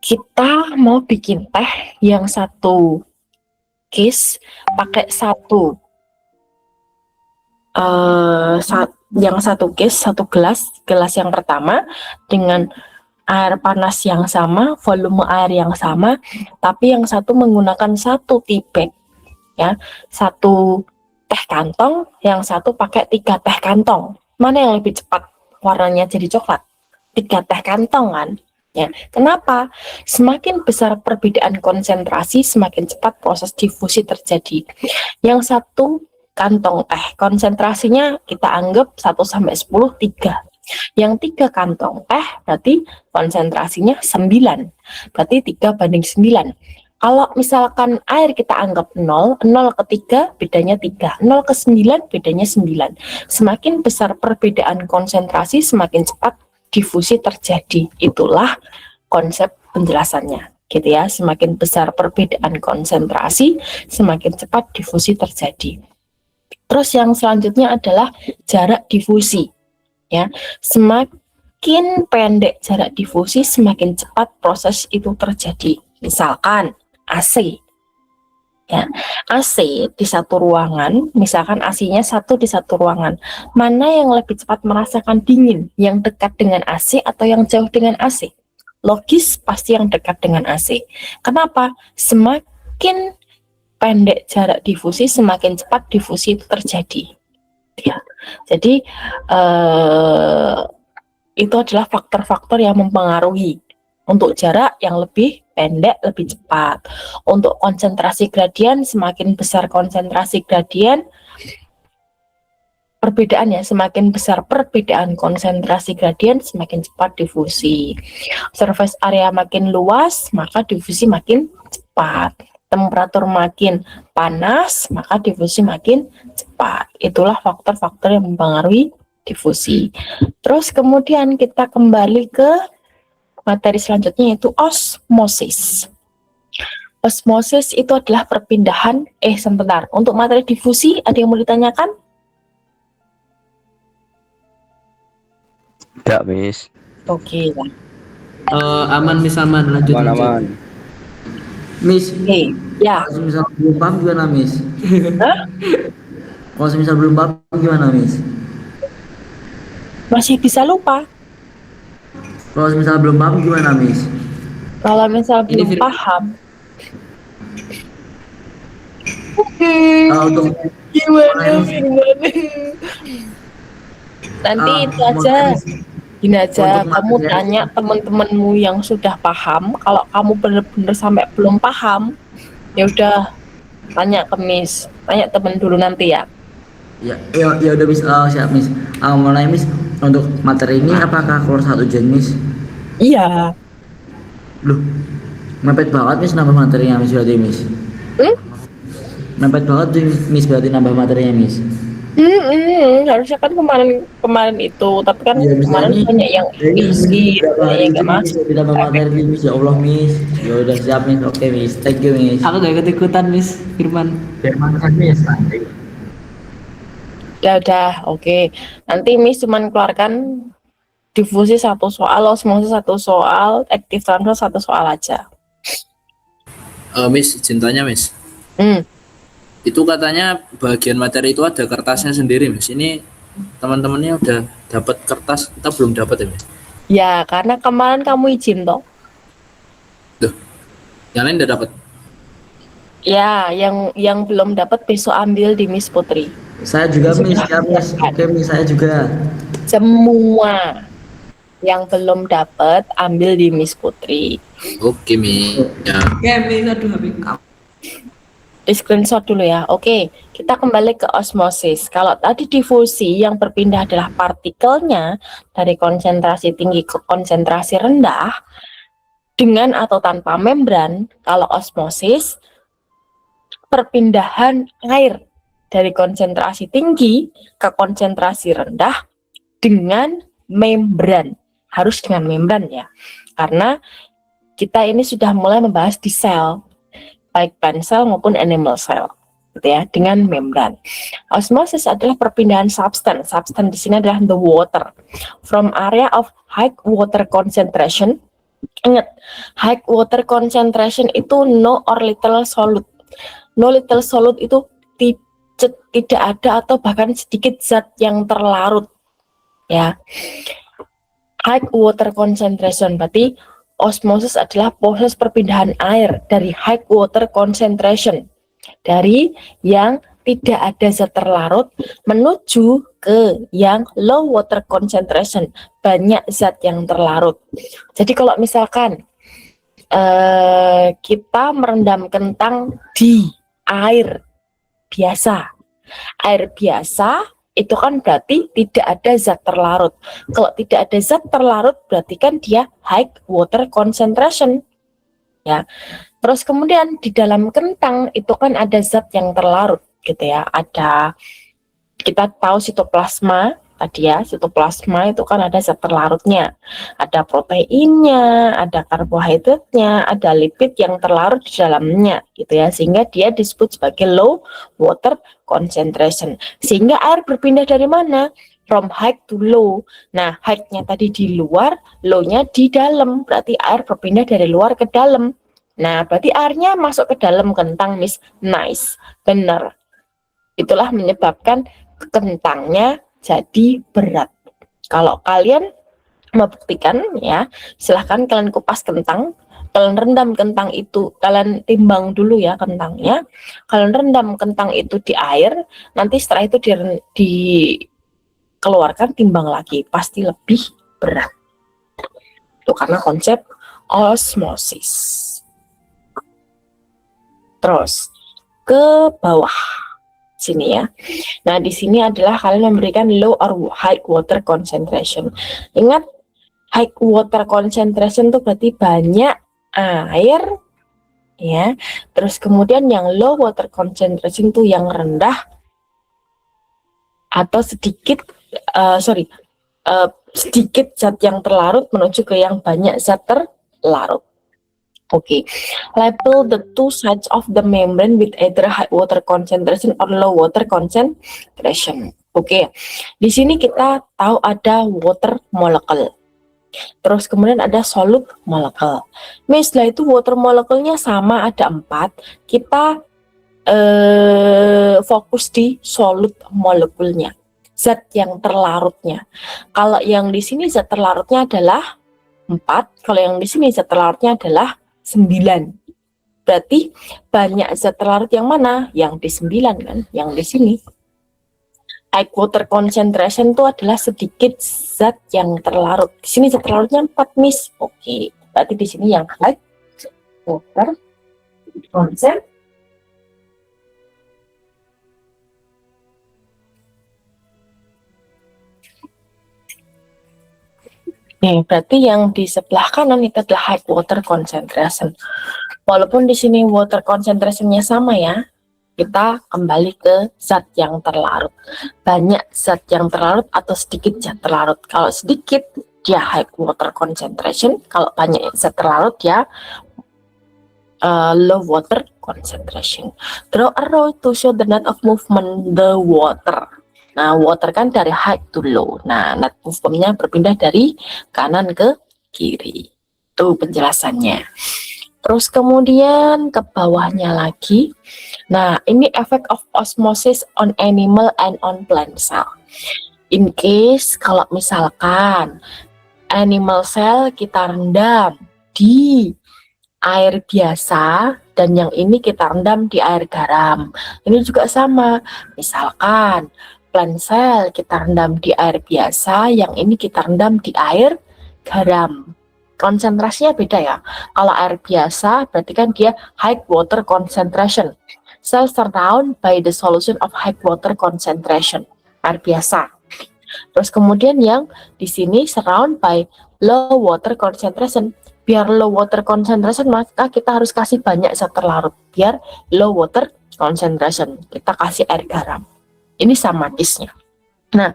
kita mau bikin teh yang satu case pakai yang satu case, satu gelas yang pertama dengan air panas yang sama, volume air yang sama, tapi yang satu menggunakan 1 tea bag ya, 1 teh kantong, yang satu pakai 3 teh kantong. Mana yang lebih cepat warnanya jadi coklat? 3 teh kantong kan ya. Kenapa? Semakin besar perbedaan konsentrasi, semakin cepat proses difusi terjadi. Yang satu kantong teh konsentrasinya kita anggap 1 sampai 10 3. Yang 3 kantong teh berarti konsentrasinya 9. Berarti 3:9. Kalau misalkan air kita anggap 0 ke 3 bedanya 3, 0 ke 9 bedanya 9. Semakin besar perbedaan konsentrasi, semakin cepat difusi terjadi. Itulah konsep penjelasannya. Gitu ya, semakin besar perbedaan konsentrasi, semakin cepat difusi terjadi. Terus yang selanjutnya adalah jarak difusi. Ya, semakin pendek jarak difusi, semakin cepat proses itu terjadi. Misalkan AC. Ya, AC di satu ruangan, misalkan AC-nya 1 di satu ruangan. Mana yang lebih cepat merasakan dingin? Yang dekat dengan AC atau yang jauh dengan AC? Logis pasti yang dekat dengan AC. Kenapa? Semakin pendek jarak difusi, semakin cepat difusi itu terjadi. Ya, jadi itu adalah faktor-faktor yang mempengaruhi. Untuk jarak yang lebih pendek, lebih cepat. Untuk konsentrasi gradien, semakin besar konsentrasi gradien, perbedaannya semakin besar perbedaan konsentrasi gradien, semakin cepat difusi. Surface area makin luas, maka difusi makin cepat. Temperatur makin panas, maka difusi makin cepat. Itulah faktor-faktor yang mempengaruhi difusi. Terus kemudian kita kembali ke materi selanjutnya, yaitu osmosis. Osmosis itu adalah perpindahan, sebentar, untuk materi difusi ada yang mau ditanyakan? Tidak, Miss. Oke. Aman Miss, aman, lanjut Aman, lanjut. aman. Miss, Oke. Ya. kalau misal belum paham gimana Miss? Hah? Kalau misal belum paham gimana Miss? Masih bisa lupa. Kalau misal belum paham gimana Miss? Kalau misal Ini belum paham, untuk gimana Miss, gimana? Nanti itu aja. Miss, Gini aja, untuk kamu materi tanya teman-temanmu yang sudah paham. Kalau kamu bener-bener sampai belum paham, ya udah tanya ke Miss, tanya temen dulu nanti ya. ya udah Miss, siap Miss. Mulai Miss, untuk materi ini apakah keluar satu ujian Miss? Iya. Loh, mepet banget Miss nambah materinya Miss berarti Miss. Hmm? Mepet banget tuh, Miss berarti nambah materinya Miss. Harusnya kan kemarin itu, tapi kan Iya Miss, kemarin banyak yang Miss isi, berapa banyak hari yang itu nggak Miss masuk. ditambah materi Miss, ya Allah Miss. Ya udah siap Miss, oke Miss, thank you Miss. Aku gak ikut-ikutan, Miss Firman. Firman kan Miss, santai. Udah, oke. Nanti Miss cuman keluarkan difusi satu soal, osmosis satu soal, active transfer satu soal aja. Miss, cintanya Miss. Hmm. Itu katanya bagian materi itu ada kertasnya sendiri, Miss. Ini teman-temannya udah dapat kertas, kita belum dapat ya, Miss. Ya, karena kemarin kamu izin toh. Duh, yang lain udah dapat. Ya, yang belum dapat besok ambil di Miss Putri. Saya juga Miss, siap Miss, oke Miss, saya juga. Semua yang belum dapat ambil di Miss Putri. Oke, Miss. Ya. Oke, Miss, aduh habis kamu. Di screenshot dulu ya. Oke, kita kembali ke osmosis. Kalau tadi difusi yang berpindah adalah partikelnya dari konsentrasi tinggi ke konsentrasi rendah dengan atau tanpa membran. Kalau osmosis perpindahan air dari konsentrasi tinggi ke konsentrasi rendah dengan membran. Harus dengan membran ya. Karena kita ini sudah mulai membahas di sel, baik plant cell maupun animal cell, gitu ya, dengan membran. Osmosis adalah perpindahan substance. Substance di sini adalah the water from area of high water concentration. Ingat, high water concentration itu no or little solute. No little solute itu tidak ada atau bahkan sedikit zat yang terlarut, ya. High water concentration berarti osmosis adalah proses perpindahan air dari high water concentration, dari yang tidak ada zat terlarut menuju ke yang low water concentration, banyak zat yang terlarut. Jadi kalau misalkan kita merendam kentang di air biasa itu kan berarti tidak ada zat terlarut. Kalau tidak ada zat terlarut berarti kan dia high water concentration, ya. Terus kemudian di dalam kentang itu kan ada zat yang terlarut, gitu ya. Ada, kita tahu sitoplasma tadi ya, sitoplasma itu kan ada zat terlarutnya, ada proteinnya, ada karbohidratnya, ada lipid yang terlarut di dalamnya, gitu ya, sehingga dia disebut sebagai low water concentration. Sehingga air berpindah dari mana? From high to low. Nah, high-nya tadi di luar, low-nya di dalam, berarti air berpindah dari luar ke dalam. Nah, berarti airnya masuk ke dalam kentang, Miss. Nice, benar. Itulah menyebabkan kentangnya jadi berat. Kalau kalian membuktikan ya, silahkan kalian kupas kentang, kalian rendam kentang itu, kalian timbang dulu ya kentangnya, kalian rendam kentang itu di air, nanti setelah itu dikeluarkan timbang lagi, pasti lebih berat. Itu karena konsep osmosis. Terus ke bawah sini ya. Nah, di sini adalah kalian memberikan low or high water concentration. Ingat, high water concentration itu berarti banyak air, ya. Terus kemudian yang low water concentration itu yang rendah atau sedikit sedikit zat yang terlarut menuju ke yang banyak zat terlarut. Oke, label the two sides of the membrane with either high water concentration or low water concentration. Oke, di sini kita tahu ada water molecule. Terus kemudian ada solute molecule. Setelah itu water molekulnya sama, ada 4. Kita fokus di solute molekulnya, zat yang terlarutnya. Kalau yang di sini zat terlarutnya adalah 4, kalau yang di sini zat terlarutnya adalah 9. Berarti banyak zat terlarut yang mana? Yang di 9 kan, yang di sini. High water concentration itu adalah sedikit zat yang terlarut. Di sini zat terlarutnya 4, Miss. Oke, berarti di sini yang high water concentration. Nih, berarti yang di sebelah kanan itu adalah high water concentration. Walaupun di sini water concentration-nya sama ya, kita kembali ke zat yang terlarut. Banyak zat yang terlarut atau sedikit zat terlarut. Kalau sedikit, dia high water concentration. Kalau banyak zat terlarut, dia low water concentration. Draw a row to show the net of movement the water. Nah, water kan dari high to low. Nah, net movementnya berpindah dari kanan ke kiri. Itu penjelasannya. Terus kemudian ke bawahnya lagi. Nah, ini effect of osmosis on animal and on plant cell. In case kalau misalkan animal cell kita rendam di air biasa dan yang ini kita rendam di air garam. Ini juga sama. Misalkan plant cell kita rendam di air biasa, yang ini kita rendam di air garam. Konsentrasinya beda ya. Kalau air biasa berarti kan dia high water concentration. Cells surrounded by the solution of high water concentration. Air biasa. Terus kemudian yang di sini surround by low water concentration. Biar low water concentration maka kita harus kasih banyak zat terlarut. Biar low water concentration kita kasih air garam. Ini sama case-nya. Nah,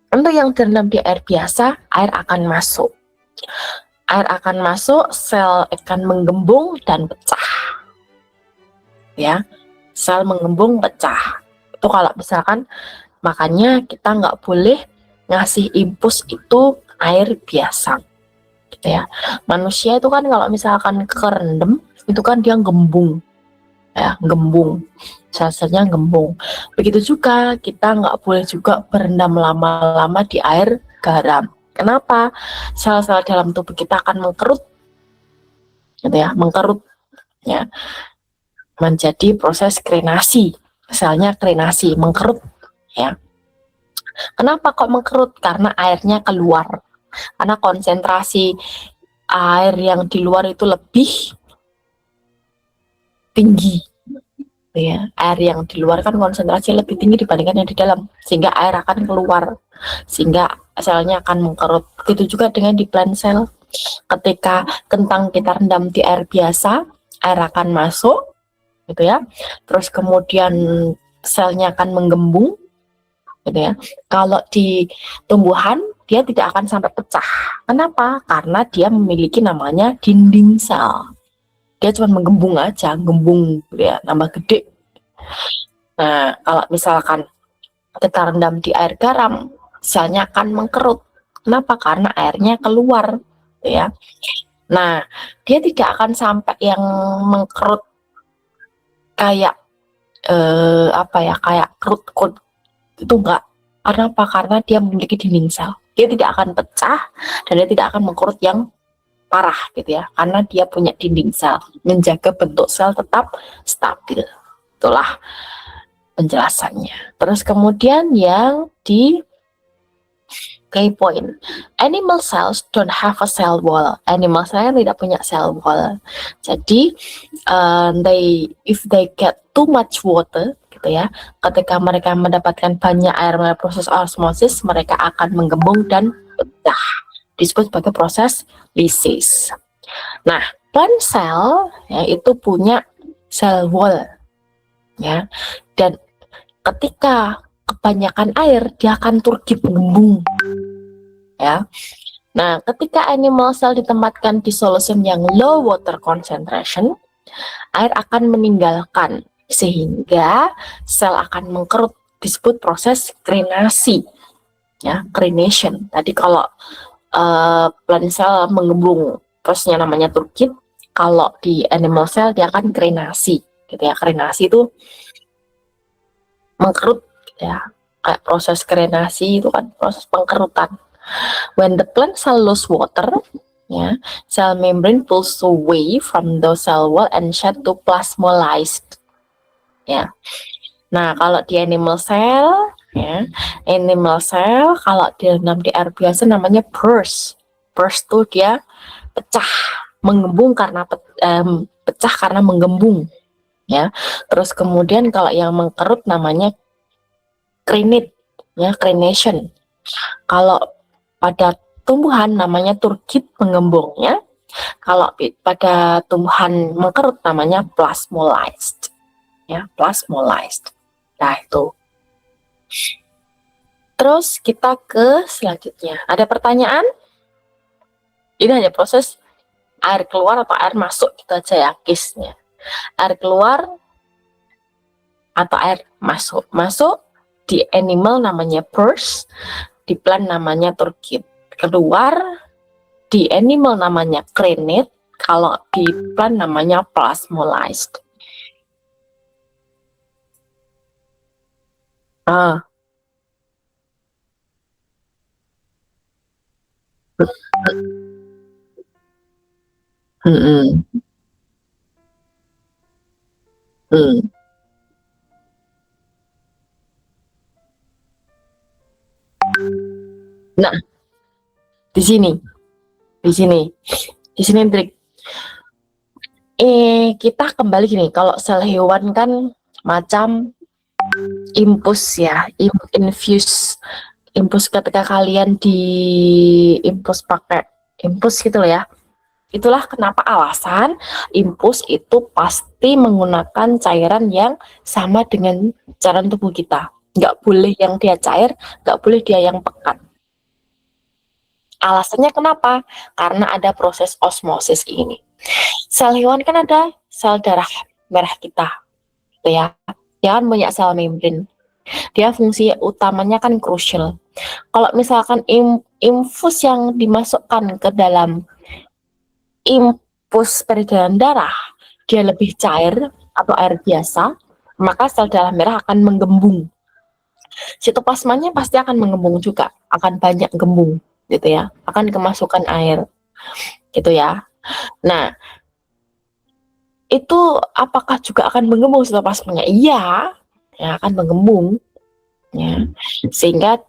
untuk yang terendam di air biasa, air akan masuk. Air akan masuk, sel akan menggembung dan pecah. Ya, sel menggembung pecah. Itu kalau misalkan, makanya kita nggak boleh ngasih impuls itu air biasa. Gitu ya. Manusia itu kan kalau misalkan kerendam, itu kan dia gembung. Ya, gembung, sel-selnya gembung. Begitu juga kita nggak boleh juga berendam lama-lama di air garam. Kenapa? Sel-sel dalam tubuh kita akan mengkerut, gitu ya, mengkerut, ya, menjadi proses krenasi. Selnya krenasi, mengkerut, ya. Kenapa kok mengkerut? Karena airnya keluar. Karena konsentrasi air yang di luar itu lebih tinggi, ya. Air yang di luar kan konsentrasi lebih tinggi dibandingkan yang di dalam, sehingga air akan keluar, sehingga selnya akan mengkerut. Begitu juga dengan di plant cell. Ketika kentang kita rendam di air biasa, air akan masuk, gitu ya. Terus kemudian selnya akan menggembung, gitu ya. Kalau di tumbuhan dia tidak akan sampai pecah. Kenapa? Karena dia memiliki namanya dinding sel. Dia cuma menggembung aja, gembung ya, nambah gede. Nah, kalau misalkan kita rendam di air garam, selnya akan mengkerut. Kenapa? Karena airnya keluar, ya. Nah, dia tidak akan sampai yang mengkerut kayak kayak kerut-kerut itu enggak. Karena apa? Karena dia memiliki dinding sel. Dia tidak akan pecah dan dia tidak akan mengkerut yang parah, gitu ya, karena dia punya dinding sel, menjaga bentuk sel tetap stabil. Itulah penjelasannya. Terus kemudian yang di key point, animal cells don't have a cell wall. Animal cell tidak punya cell wall. Jadi if they get too much water, gitu ya, ketika mereka mendapatkan banyak air melalui proses osmosis, mereka akan menggembung dan pecah. Disebut sebagai proses lysis. Nah, plant cell ya, itu punya cell wall, ya, dan ketika kebanyakan air dia akan turgid menggembung, ya. Nah, ketika animal cell ditempatkan di solution yang low water concentration, air akan meninggalkan sehingga sel akan mengkerut disebut proses krenasi, ya, crenation. Tadi kalau plant cell mengembung, prosesnya namanya turgid. Kalau di animal cell dia akan krenasi, gitu ya. Krenasi itu mengkerut, ya. Kayak proses krenasi itu kan proses pengkerutan. When the plant cell lose water, ya, cell membrane pulls away from the cell wall and shed to plasmolyzed. Ya. Nah, kalau di animal cell, ya, animal cell kalau direndam di air biasa namanya burst. Burst tuh dia pecah, menggembung karena pecah karena menggembung, ya. Terus kemudian kalau yang mengkerut namanya crenate, ya, crenation. Kalau pada tumbuhan namanya turgid menggembungnya. Kalau pada tumbuhan mengkerut namanya plasmolyzed, ya, plasmolyzed. Nah, itu. Terus kita ke selanjutnya. Ada pertanyaan? Ini hanya proses air keluar atau air masuk, itu aja ya case-nya. Air keluar atau air masuk. Masuk di animal namanya burst, di plant namanya turgid. Keluar di animal namanya crenate, kalau di plant namanya plasmolyzed. Ah. Hmm. Hmm. Nah, di sini, di sini, di sini trik. Kita kembali gini, kalau sel hewan kan macam infus, ya, infuse, infus ketika kalian di infus pakai infus gitu loh, ya. Itulah kenapa alasan infus itu pasti menggunakan cairan yang sama dengan cairan tubuh kita. Nggak boleh yang dia cair, nggak boleh dia yang pekat. Alasannya kenapa? Karena ada proses osmosis ini. Sel hewan kan ada sel darah merah kita, gitu ya. Dia kan banyak sel membran. Dia fungsi utamanya kan krusial. Kalau misalkan infus yang dimasukkan ke dalam infus peredaran darah, dia lebih cair atau air biasa, maka sel darah merah akan menggembung. Sitoplasmanya pasti akan menggembung juga, akan banyak gembung, gitu ya, akan kemasukan air, gitu ya. Nah, itu apakah juga akan menggembung sitoplasmanya? Iya, ya, akan menggembung, ya, sehingga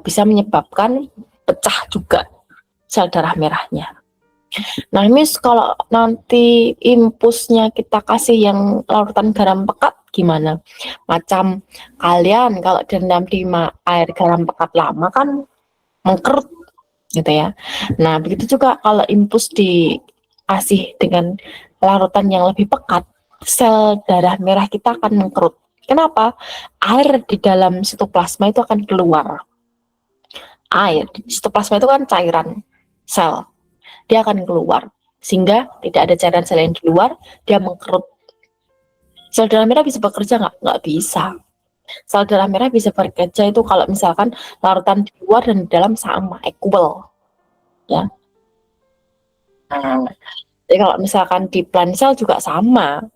bisa menyebabkan pecah juga sel darah merahnya. Nah, Miss, kalau nanti impulsnya kita kasih yang larutan garam pekat gimana? Macam kalian kalau direndam di air garam pekat lama kan mengkerut, gitu ya. Nah, begitu juga kalau impuls dikasih dengan larutan yang lebih pekat, sel darah merah kita akan mengkerut. Kenapa? Air di dalam sitoplasma itu akan keluar. Air, sitoplasma itu kan cairan sel. Dia akan keluar, sehingga tidak ada cairan sel yang di luar, dia mengkerut. Sel darah merah bisa bekerja nggak? Nggak bisa. Sel darah merah bisa bekerja itu kalau misalkan larutan di luar dan di dalam sama, equal, ya. Nah, jadi kalau misalkan di plant cell juga sama,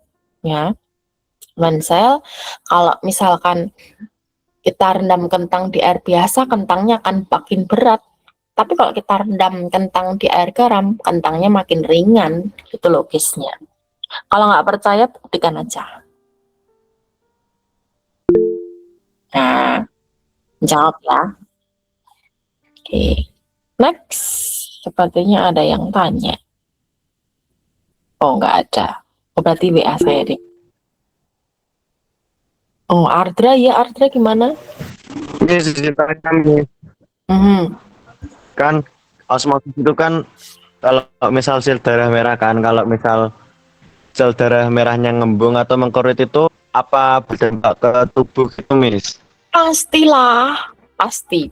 ya. Plant cell, kalau misalkan kita rendam kentang di air biasa, kentangnya akan makin berat. Tapi kalau kita rendam kentang di air garam, kentangnya makin ringan, gitu logisnya. Kalau nggak percaya, buktikan aja. Nah, jawab ya. Oke, next. Sepertinya ada yang tanya. Oh, nggak ada. Oh, berarti WA saya deh. Oh, Ardra ya, Ardra gimana? Kan osmosis itu kan kalau misal sel darah merah kan, kalau misal sel darah merahnya ngembung atau mengkorut itu apa berdampak ke tubuh gitu, Miss? Pastilah, pasti.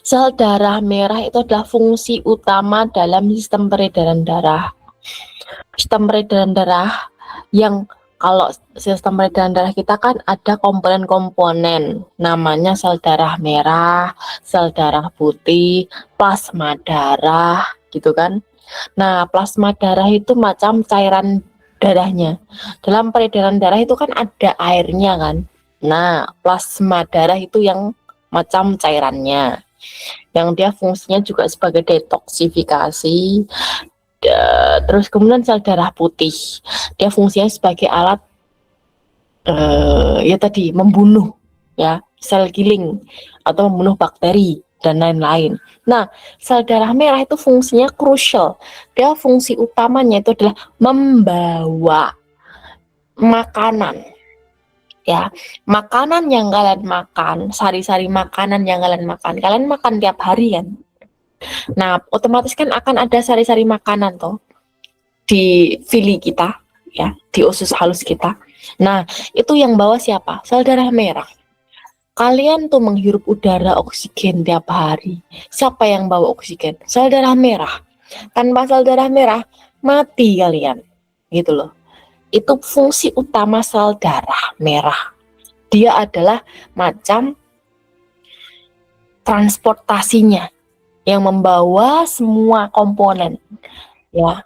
Sel darah merah itu adalah fungsi utama dalam sistem peredaran darah. Sistem peredaran darah yang kalau sistem peredaran darah kita kan ada komponen-komponen, namanya sel darah merah, sel darah putih, plasma darah, gitu kan. Nah, plasma darah itu macam cairan darahnya. Dalam peredaran darah itu kan ada airnya kan. Nah, plasma darah itu yang macam cairannya. Yang dia fungsinya juga sebagai detoksifikasi. Terus kemudian sel darah putih. Dia fungsinya sebagai alat ya tadi membunuh ya, sel killing atau membunuh bakteri dan lain-lain. Nah, sel darah merah itu fungsinya krusial. Dia fungsi utamanya itu adalah membawa makanan. Ya, makanan yang kalian makan, sari-sari makanan yang kalian makan tiap hari kan. Nah, otomatis kan akan ada sari-sari makanan toh di fili kita, ya, di usus halus kita. Nah, itu yang bawa siapa? Sel darah merah. Kalian tuh menghirup udara oksigen tiap hari. Siapa yang bawa oksigen? Sel darah merah. Tanpa sel darah merah, mati kalian. Gitu loh. Itu fungsi utama sel darah merah. Dia adalah macam transportasinya yang membawa semua komponen. Ya,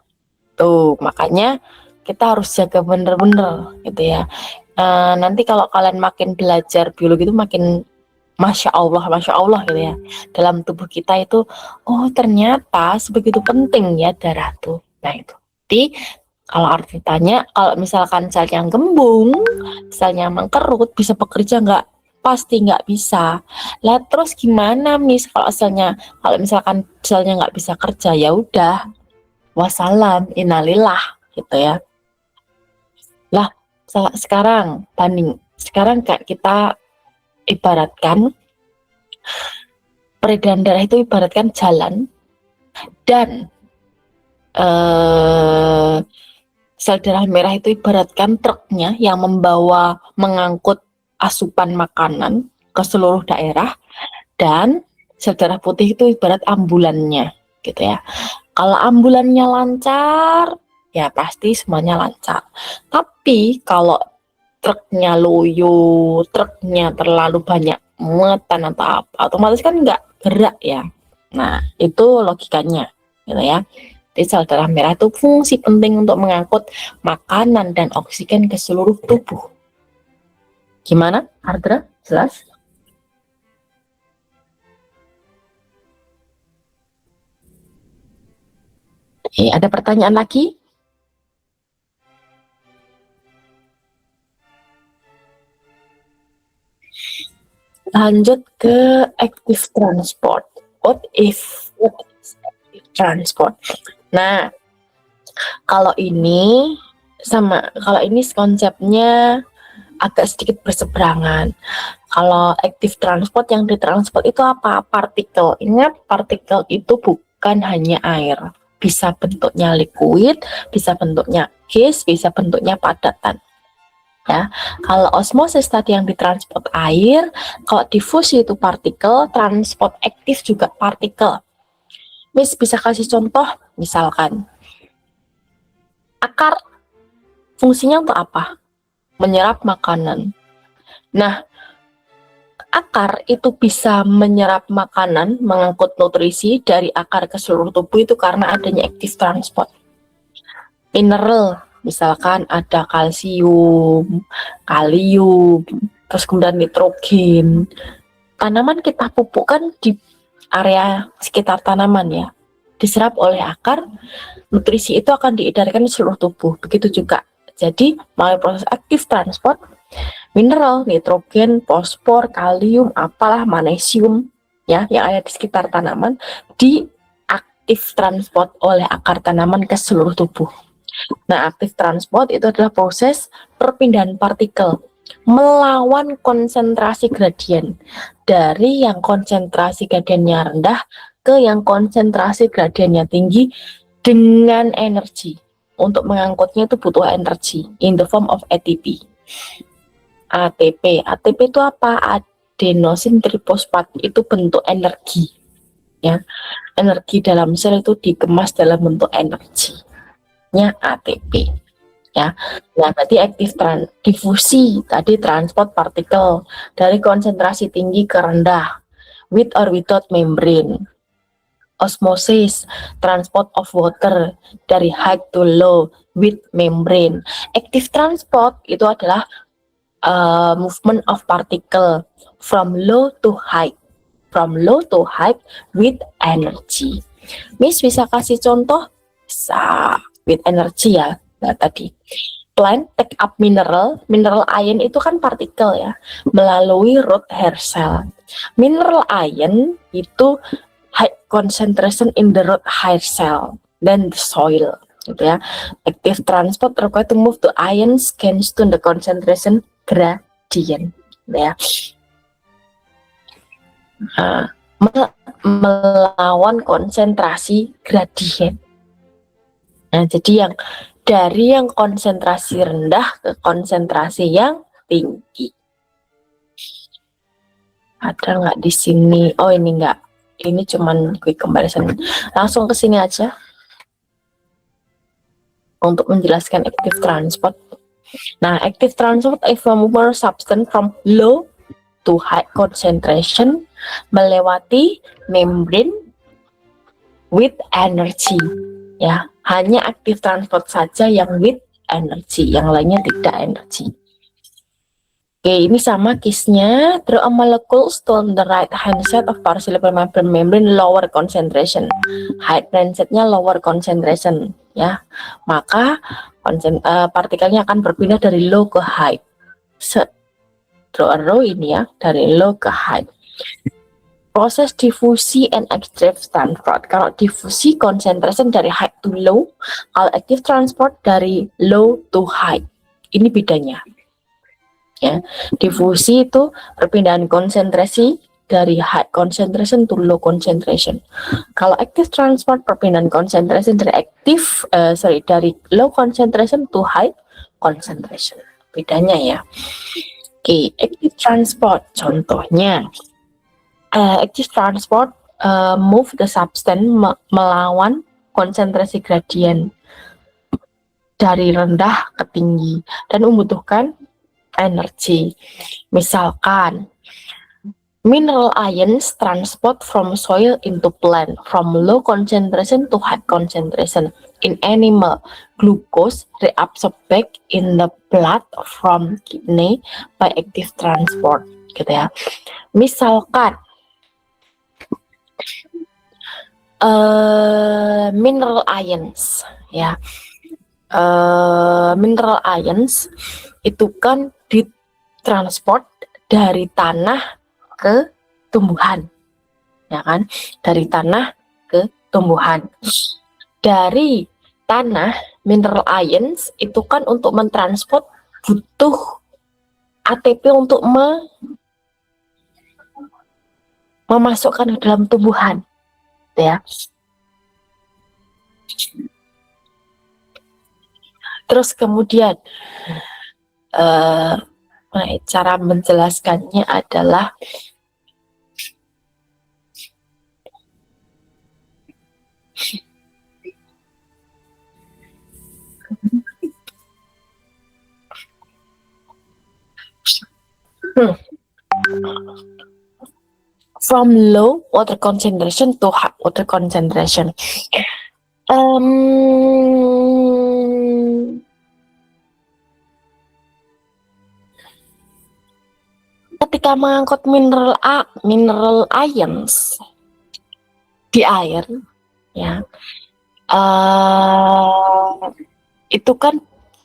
tuh makanya kita harus jaga bener-bener gitu ya. Nanti kalau kalian makin belajar biologi itu makin masya Allah gitu ya. Dalam tubuh kita itu, oh ternyata sebegitu penting ya darah tuh. Nah itu. Jadi kalau arti tanya, kalau misalkan sel yang gembung, selnya mengkerut, bisa bekerja nggak? Pasti nggak bisa. Lah terus gimana kalau misalkan selnya nggak bisa kerja, ya udah, wassalam, innalillah gitu ya. Lah sekarang kayak kita ibaratkan peredaran darah itu ibaratkan jalan dan sel darah merah itu ibaratkan truknya yang mengangkut asupan makanan ke seluruh daerah, dan sel darah putih itu ibarat ambulannya gitu ya. Kalau ambulannya lancar, ya pasti semuanya lancar. Tapi kalau truknya loyo, truknya terlalu banyak muatan atau apa, otomatis kan nggak gerak ya. Nah, itu logikanya gitu ya. Jadi sel darah merah itu fungsi penting untuk mengangkut makanan dan oksigen ke seluruh tubuh. Gimana, Ardra? Jelas? Ada pertanyaan lagi? Lanjut ke active transport. What is active transport? Nah, kalau ini konsepnya agak sedikit berseberangan. Kalau active transport, yang ditransport itu apa? Partikel. Ingat, partikel itu bukan hanya air. Bisa bentuknya liquid, bisa bentuknya gas, bisa bentuknya padatan. Ya, kalau osmosis tadi yang ditransport air, kalau difusi itu partikel, transport aktif juga partikel. Miss bisa kasih contoh, misalkan akar fungsinya untuk apa? Menyerap makanan. Nah, akar itu bisa menyerap makanan, mengangkut nutrisi dari akar ke seluruh tubuh itu karena adanya active transport. Mineral, misalkan ada kalsium, kalium, terus kemudian nitrogen. Tanaman kita pupukkan di area sekitar tanaman ya. Diserap oleh akar, nutrisi itu akan diedarkan di seluruh tubuh. Begitu juga. Jadi, melalui proses active transport, mineral, nitrogen, fosfor, kalium, apalah, magnesium ya yang ada di sekitar tanaman di active transport oleh akar tanaman ke seluruh tubuh. Nah, active transport itu adalah proses perpindahan partikel melawan konsentrasi gradien dari yang konsentrasi gradiennya rendah ke yang konsentrasi gradiennya tinggi dengan energi. Untuk mengangkutnya itu butuh energi in the form of ATP. ATP itu apa? Adenosin trifosfat, itu bentuk energi. Ya, energi dalam sel itu dikemas dalam bentuk energinya ATP. ya. Nah, berarti difusi tadi transport partikel dari konsentrasi tinggi ke rendah with or without membrane. Osmosis, transport of water dari high to low with membrane. Active transport itu adalah movement of particle from low to high, with energy. Miss bisa kasih contoh? Bisa, with energy ya. Nah, tadi plant take up mineral ion itu kan partikel ya, melalui root hair cell. Mineral ion itu high concentration in the root hair cell than the soil, gitu ya. Active transport required to move the ions change to the concentration gradient, gitu ya. Melawan konsentrasi gradien. Nah, jadi dari yang konsentrasi rendah ke konsentrasi yang tinggi. Ada nggak di sini? Oh, ini nggak. Ini cuman quick comparison. Langsung ke sini aja untuk menjelaskan active transport. Nah, active transport is a movement substance from low to high concentration melewati membrane with energy. Ya, hanya active transport saja yang with energy, yang lainnya tidak energy. Oke, ini sama case-nya. Draw a molecule to the right hand side of partially permeable membrane lower concentration. High hand side-nya lower concentration, ya. Maka partikelnya akan berpindah dari low ke high. Draw a row ini ya, dari low ke high. Proses difusi and active transport. Kalau difusi concentration dari high to low, kalau active transport dari low to high. Ini bedanya. Ya, difusi itu perpindahan konsentrasi dari high concentration to low concentration. Kalau active transport perpindahan konsentrasi dari low concentration to high concentration. Bedanya ya. Oke, active transport contohnya. Active transport move the substance melawan konsentrasi gradien dari rendah ke tinggi dan membutuhkan energi. Misalkan mineral ions transport from soil into plant from low concentration to high concentration. In animal, glucose reabsorbed back in the blood from kidney by active transport, gitu ya. Misalkan mineral ions ya. Mineral ions itu kan ditransport dari tanah ke tumbuhan, ya kan? Dari tanah ke tumbuhan. Dari tanah, mineral ions itu kan untuk mentransport butuh ATP untuk memasukkan ke dalam tumbuhan, ya. Terus kemudian cara menjelaskannya adalah from low water concentration to high water concentration. Ketika mengangkut mineral ions di air, ya, itu kan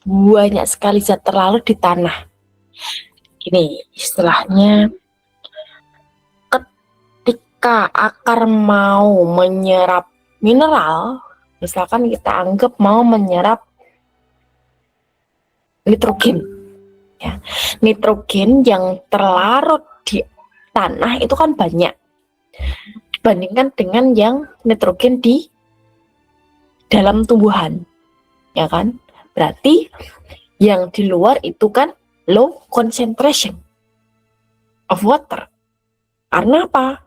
banyak sekali zat terlarut di tanah. Ini istilahnya, ketika akar mau menyerap mineral, misalkan kita anggap mau menyerap nitrogen, ya. Nitrogen yang terlarut di tanah itu kan banyak dibandingkan dengan yang nitrogen di dalam tumbuhan, ya kan? Berarti yang di luar itu kan low concentration of water. Karena apa?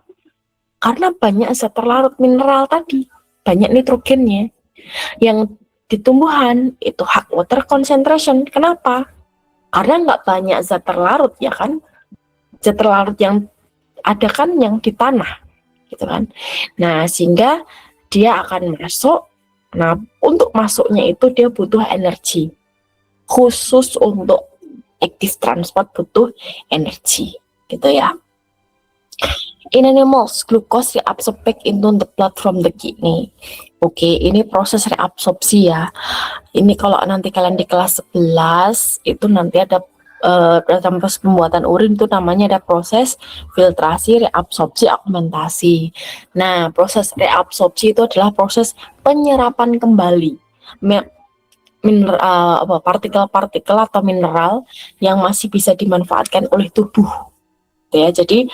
Karena banyak zat terlarut mineral tadi, banyak nitrogennya. Yang di tumbuhan itu high water concentration. Kenapa? Karena nggak banyak zat terlarut ya kan. Zat terlarut yang ada kan yang di tanah gitu kan. Nah, sehingga dia akan masuk. Nah, untuk masuknya itu dia butuh energi. Khusus untuk active transport butuh energi gitu ya. In animals, glucose reabsorbed back into the blood from the kidney. Oke, ini proses reabsorpsi ya. Ini kalau nanti kalian di kelas 11 itu nanti ada dalam proses pembuatan urin itu namanya ada proses filtrasi, reabsorpsi, augmentasi. Nah, proses reabsorpsi itu adalah proses penyerapan kembali partikel-partikel atau mineral yang masih bisa dimanfaatkan oleh tubuh. Ya, jadi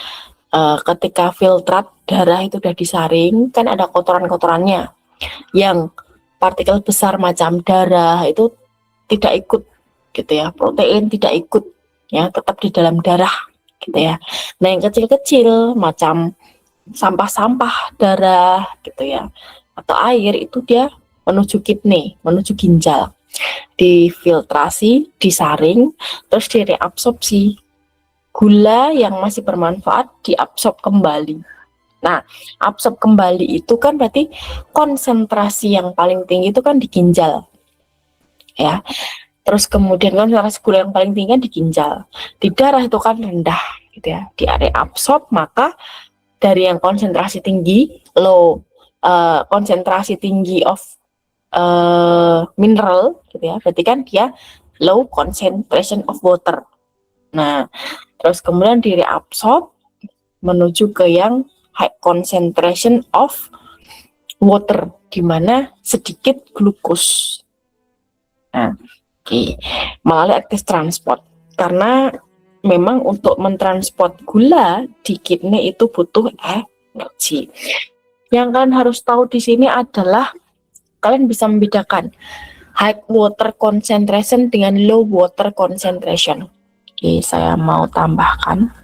ketika filtrat darah itu udah disaring, kan ada kotoran-kotorannya yang partikel besar macam darah itu tidak ikut gitu ya, protein tidak ikut ya, tetap di dalam darah gitu ya. Nah, yang kecil-kecil macam sampah-sampah darah gitu ya atau air itu dia menuju kidney, menuju ginjal, difiltrasi, disaring, terus direabsorpsi. Gula yang masih bermanfaat diabsorb kembali. Nah, absorb kembali itu kan berarti konsentrasi yang paling tinggi itu kan di ginjal. Ya. Terus kemudian konsentrasi gula yang paling tinggi kan di ginjal. Di darah itu kan rendah gitu ya. Di area absorb, maka dari yang konsentrasi tinggi low konsentrasi tinggi of mineral gitu ya. Berarti kan dia low concentration of water. Nah, terus kemudian di reabsorb menuju ke yang high concentration of water, di mana sedikit glukos. Nah, melalui active transport. Karena memang untuk mentransport gula di kidney itu butuh energi. Yang kalian harus tahu di sini adalah kalian bisa membedakan high water concentration dengan low water concentration. Oke, saya mau tambahkan.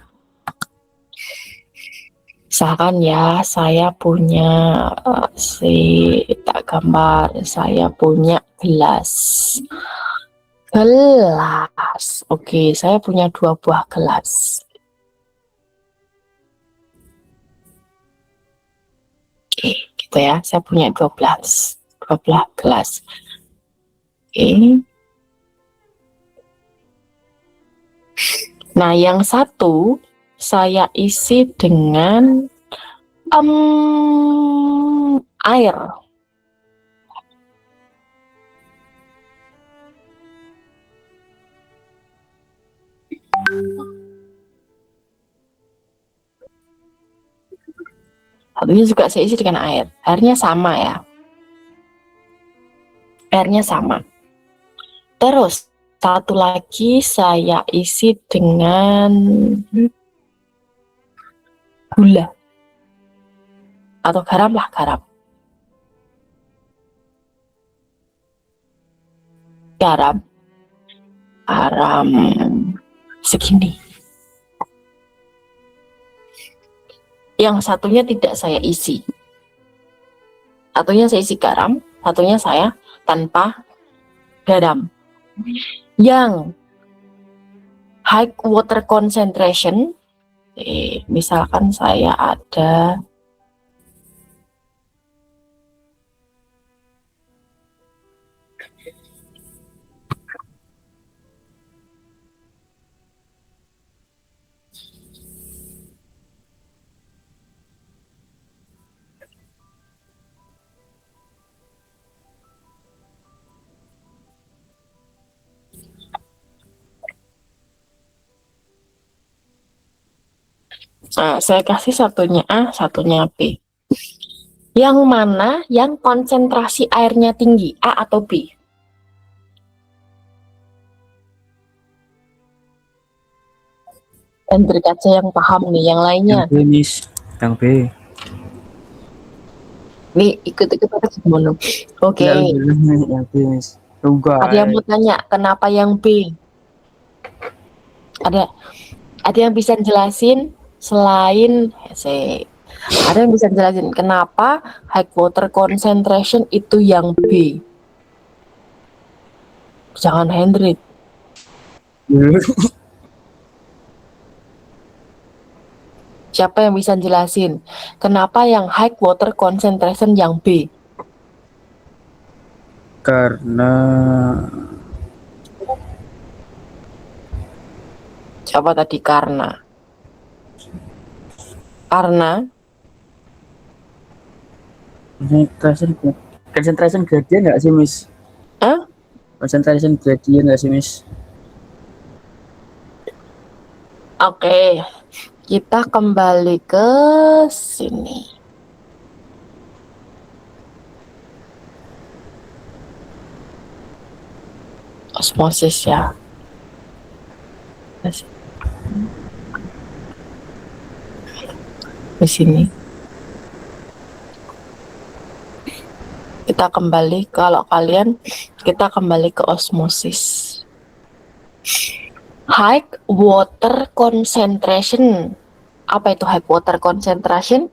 Misalkan ya, saya punya tak gambar, saya punya gelas. Oke, saya punya 2 buah gelas. Oke, gitu ya. Saya punya 12 gelas. Oke. Nah, yang satu saya isi dengan air. Satunya juga saya isi dengan air. Airnya sama ya. Airnya sama. Terus satu lagi saya isi dengan gula atau garam lah, garam segini. Yang satunya tidak saya isi. Satunya saya isi garam, satunya saya tanpa garam. Yang high water concentration, misalkan saya ada saya kasih satunya A, satunya B. Yang mana yang konsentrasi airnya tinggi, A atau B? Dan berkaca yang paham nih, yang lainnya. Yang B, Miss. Yang B. Nih, ikut-ikut aja gimana? Oke. Yang B, Miss. Tunggu. Ada yang mau tanya, kenapa yang B? Ada yang bisa jelasin selain ada yang bisa jelasin kenapa high water concentration itu yang B? Jangan Hendrik. Siapa yang bisa jelasin? Kenapa yang high water concentration yang B? Karena Siapa tadi karena? concentration gradient nggak sih, Miss? Hah? Concentration gradient nggak sih, Miss? Oke, kita kembali ke sini. Osmosis ya. Di sini. Kita kembali, kalau kalian, kita kembali ke osmosis. High water concentration. Apa itu high water concentration?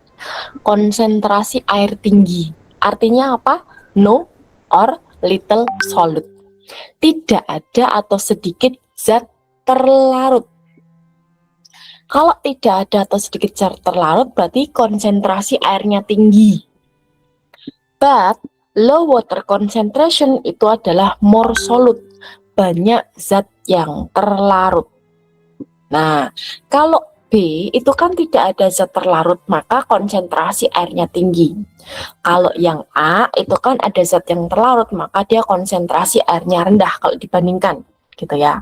Konsentrasi air tinggi. Artinya apa? No or little solid. Tidak ada atau sedikit zat terlarut. Kalau tidak ada atau sedikit zat terlarut, berarti konsentrasi airnya tinggi. But low water concentration itu adalah more solid, banyak zat yang terlarut. Nah, kalau B itu kan tidak ada zat terlarut, maka konsentrasi airnya tinggi. Kalau yang A itu kan ada zat yang terlarut, maka dia konsentrasi airnya rendah kalau dibandingkan, gitu ya.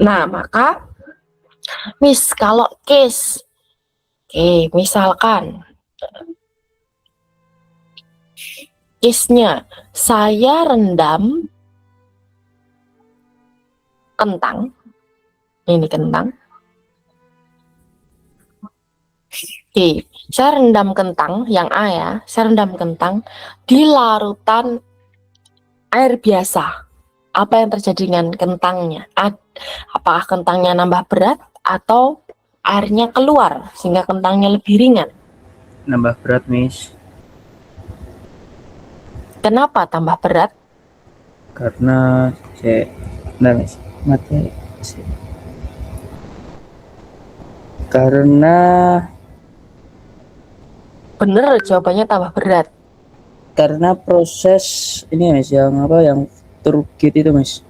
Nah, maka Miss, kalau case, oke, misalkan case-nya saya rendam kentang, ini kentang. Oke, saya rendam kentang, yang A ya, saya rendam kentang di larutan air biasa. Apa yang terjadi dengan kentangnya? Apakah kentangnya nambah berat atau airnya keluar sehingga kentangnya lebih ringan? Nambah berat, Miss. Kenapa tambah berat? Karena Miss, mati. Karena Bener, jawabannya tambah berat. proses ini, Miss, yang apa yang turgid itu, Miss.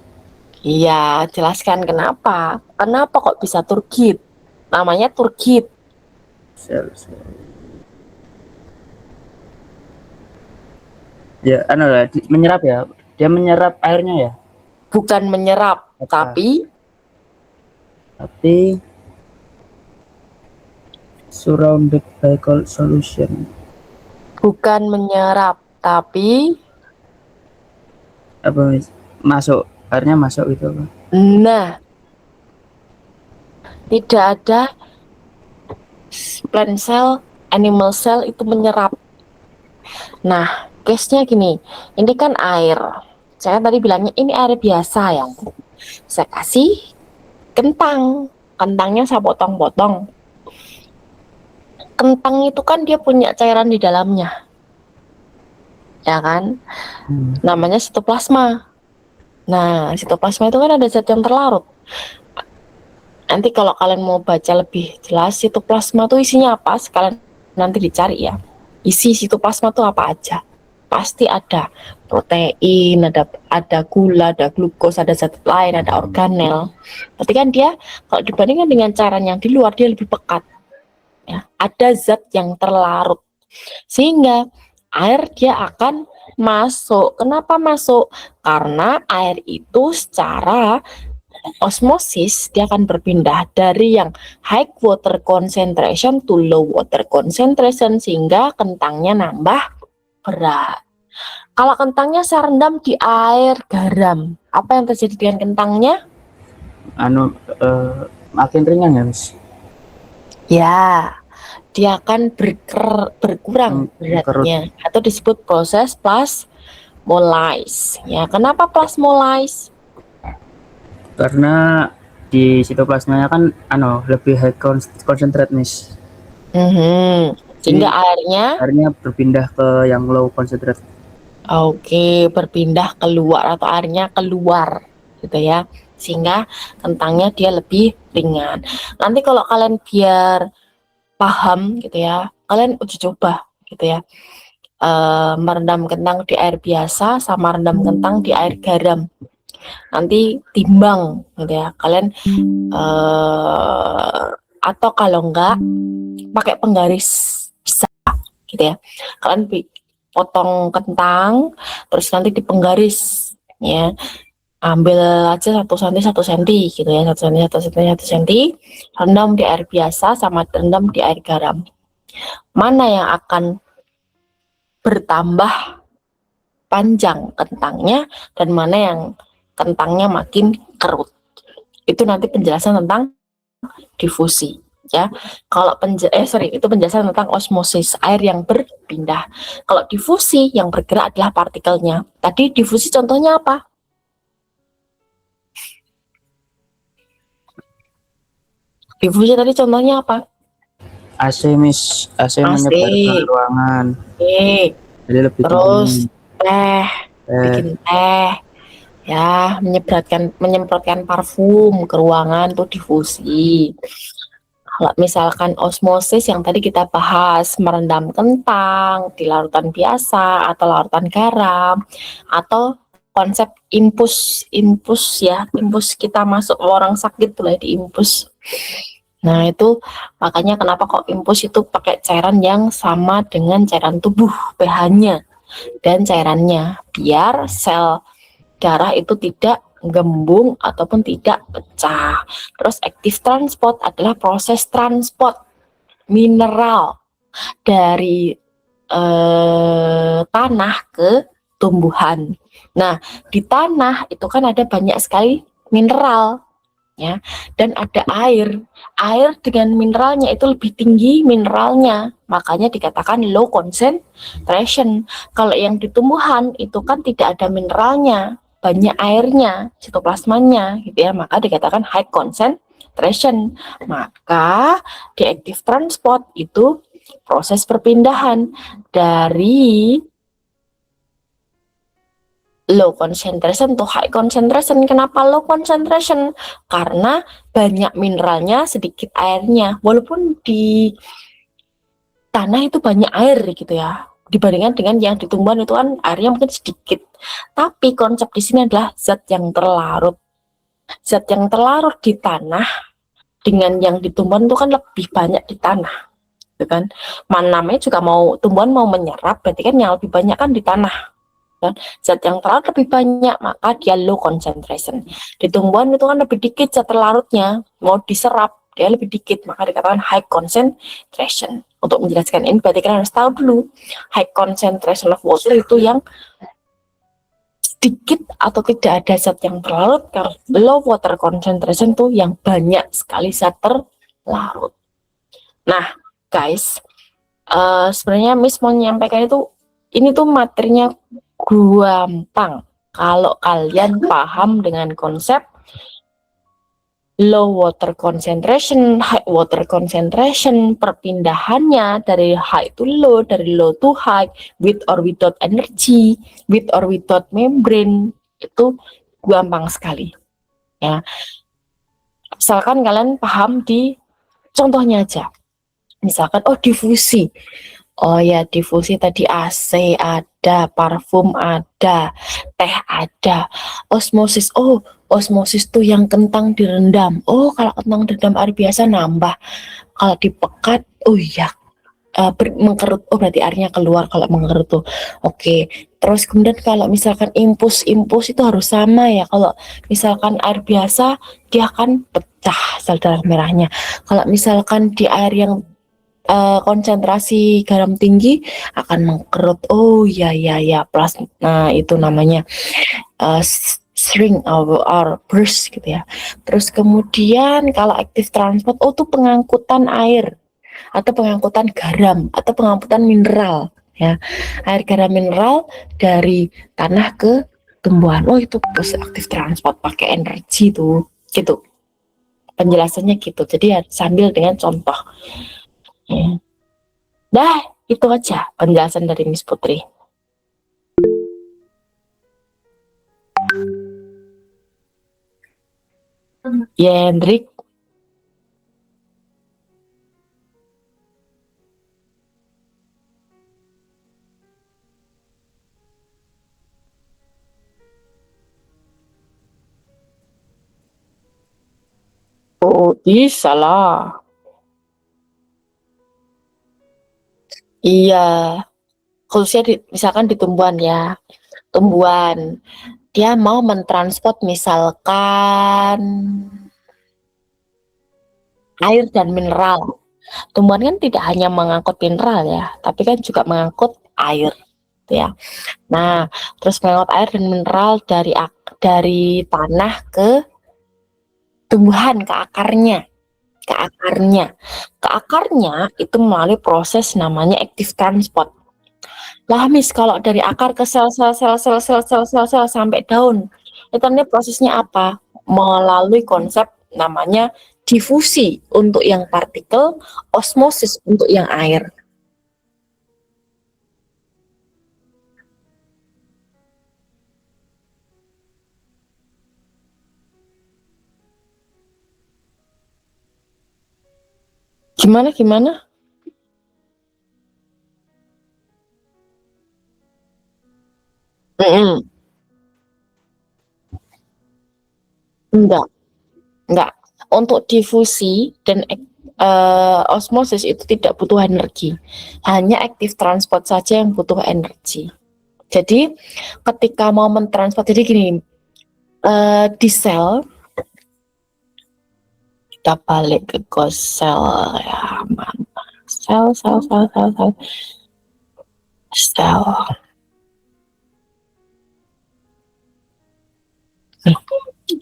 Iya, jelaskan kenapa. Kenapa kok bisa turgid? Namanya turgid. Sel. Ya, lah, menyerap ya. Dia menyerap airnya ya. Bukan menyerap, Apa? tapi surrounded by cold solution. bukan menyerap, tapi Apa, Miss? Masuk, airnya masuk gitu apa? nah, tidak ada plant cell, animal cell itu menyerap. Nah, case-nya gini, ini kan air. Saya tadi bilangnya ini air biasa ya. Saya kasih kentang. Kentangnya saya potong-potong. Kentang itu kan dia punya cairan di dalamnya. Ya kan? Namanya sitoplasma. Nah, sitoplasma itu kan ada zat yang terlarut. Nanti kalau kalian mau baca lebih jelas, sitoplasma itu isinya apa? Sekalian nanti dicari ya. Isi sitoplasma itu apa aja? Pasti ada protein, ada gula, ada glukos, ada zat lain, ada organel. Tapi kan dia kalau dibandingkan dengan cairan yang di luar, dia lebih pekat. Ya, ada zat yang terlarut. Sehingga air dia akan masuk. Kenapa masuk? Karena air itu secara osmosis dia akan berpindah dari yang high water concentration to low water concentration sehingga kentangnya nambah berat. Kalau kentangnya saya rendam di air garam, apa yang terjadi dengan kentangnya? Makin ringan ya, Miss. Ya, dia akan berkurang beratnya atau disebut proses plasmolysis. Ya, kenapa plasmolysis? Karena di sitoplasmanya kan lebih high concentrate, Miss. Sehingga airnya berpindah ke yang low concentrate. Oke, berpindah keluar atau airnya keluar gitu ya. Sehingga kentangnya dia lebih ringan. Nanti kalau kalian biar paham gitu ya, kalian uji coba gitu ya. Merendam kentang di air biasa sama rendam kentang di air garam. Nanti timbang gitu ya. Kalian atau kalau enggak pakai penggaris bisa gitu ya. Kalian potong kentang terus nanti dipenggaris ya, ambil aja 1 cm 1 cm gitu ya, 1 cm 1 cm 1 cm, rendam di air biasa sama rendam di air garam. Mana yang akan bertambah panjang kentangnya dan mana yang kentangnya makin kerut, itu nanti penjelasan tentang difusi ya. Kalau itu penjelasan tentang osmosis, air yang berpindah. Kalau difusi, yang bergerak adalah partikelnya. Tadi difusi contohnya apa? Difusi tadi contohnya apa? AC Miss, AC menyebarkan ruangan. Oke. Jadi lebih Terus tinggi. bikin teh ya, menyemprotkan parfum ke ruangan tuh difusi. Kalau misalkan osmosis yang tadi kita bahas, merendam kentang di larutan biasa atau larutan garam, atau konsep impus ya, impus kita masuk orang sakit tuh lah diimpus. Nah itu makanya kenapa kok impus itu pakai cairan yang sama dengan cairan tubuh pH-nya dan cairannya, biar sel darah itu tidak gembung ataupun tidak pecah. Terus active transport adalah proses transport mineral dari tanah ke tumbuhan. Nah, di tanah itu kan ada banyak sekali mineral ya, dan ada air. Air dengan mineralnya itu lebih tinggi mineralnya, makanya dikatakan low concentration. Kalau yang di tumbuhan itu kan tidak ada mineralnya, banyak airnya, sitoplasmanya gitu ya, maka dikatakan high concentration. Maka di active transport itu proses perpindahan dari low concentration to high concentration. Kenapa low concentration? Karena banyak mineralnya, sedikit airnya. Walaupun di tanah itu banyak air gitu ya, dibandingkan dengan yang di tumbuhan itu kan airnya mungkin sedikit. Tapi konsep di sini adalah zat yang terlarut. Zat yang terlarut di tanah dengan yang di tumbuhan itu kan lebih banyak di tanah, gitu kan? Namanya juga tumbuhan mau menyerap, berarti kan yang lebih banyak kan di tanah. Dan zat yang terlarut lebih banyak, maka dia low concentration. Di tumbuhan itu kan lebih dikit zat terlarutnya, mau diserap dia lebih dikit, maka dikatakan high concentration. Untuk menjelaskan ini berarti kalian harus tahu dulu high concentration of water itu yang sedikit atau tidak ada zat yang terlarut. Kalau low water concentration tuh yang banyak sekali zat terlarut. Nah guys, sebenarnya Miss mau menyampaikan itu, ini tuh materinya gampang kalau kalian paham dengan konsep low water concentration, high water concentration, perpindahannya dari high to low, dari low to high, with or without energy, with or without membrane, itu gampang sekali ya. Misalkan kalian paham di contohnya aja, misalkan difusi. Oh ya, difusi tadi AC ada, parfum ada, teh ada. Osmosis, osmosis tuh yang kentang direndam. Kalau kentang direndam air biasa nambah. Kalau dipekat, iya, mengkerut. Berarti airnya keluar kalau mengkerut tuh. Oke. Terus kemudian kalau misalkan impus itu harus sama ya. Kalau misalkan air biasa, dia akan pecah sel darah merahnya. Kalau misalkan di air yang konsentrasi garam tinggi akan mengkerut. Ya plus, nah itu namanya shrink or burst gitu ya. Terus kemudian kalau active transport, itu pengangkutan air atau pengangkutan garam atau pengangkutan mineral ya, air garam mineral dari tanah ke tumbuhan. Itu active transport, pakai energi tuh gitu penjelasannya gitu. Jadi ya sambil dengan contoh. Dah, itu aja penjelasan dari Miss Putri. Hendrik. Oh, bisa lah. Iya, khususnya misalkan di tumbuhan ya. Tumbuhan, dia mau mentransport misalkan air dan mineral. Tumbuhan kan tidak hanya mengangkut mineral ya, tapi kan juga mengangkut air, gitu ya. Nah, terus mengangkut air dan mineral dari tanah ke tumbuhan, ke akarnya, ke akarnya. Ke akarnya itu melalui proses namanya active transport. Lah, Miss, kalau dari akar ke sel sampai daun, itu ini prosesnya apa? Melalui konsep namanya difusi untuk yang partikel, osmosis untuk yang air. Gimana gimana? Mm-mm. Enggak, enggak. Untuk difusi dan osmosis itu tidak butuh energi. Hanya active transport saja yang butuh energi. Jadi ketika mau mentransport, jadi gini, di sel, kita balik ke sel ya, mana? Sel.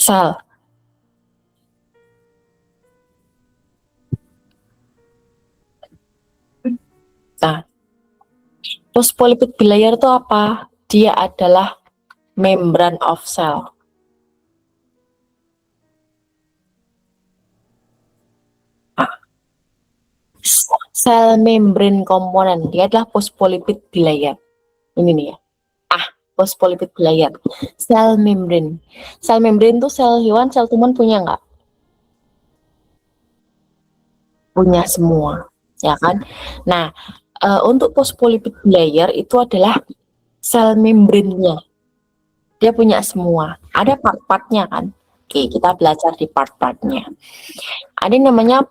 Sel. Nah, phospholipid bilayer itu apa? Dia adalah membran of cell. Nah, sel membrane komponen, dia adalah phospholipid bilayer. Ini nih ya. Phospholipid bilayer. Sel membrane. Sel membrane itu sel hewan, sel tumbuhan punya nggak? Punya semua, ya kan? Nah, untuk phospholipid bilayer itu adalah sel membranenya. Dia punya semua. Ada part-partnya kan? Oke, kita belajar di part-partnya. Ada yang namanya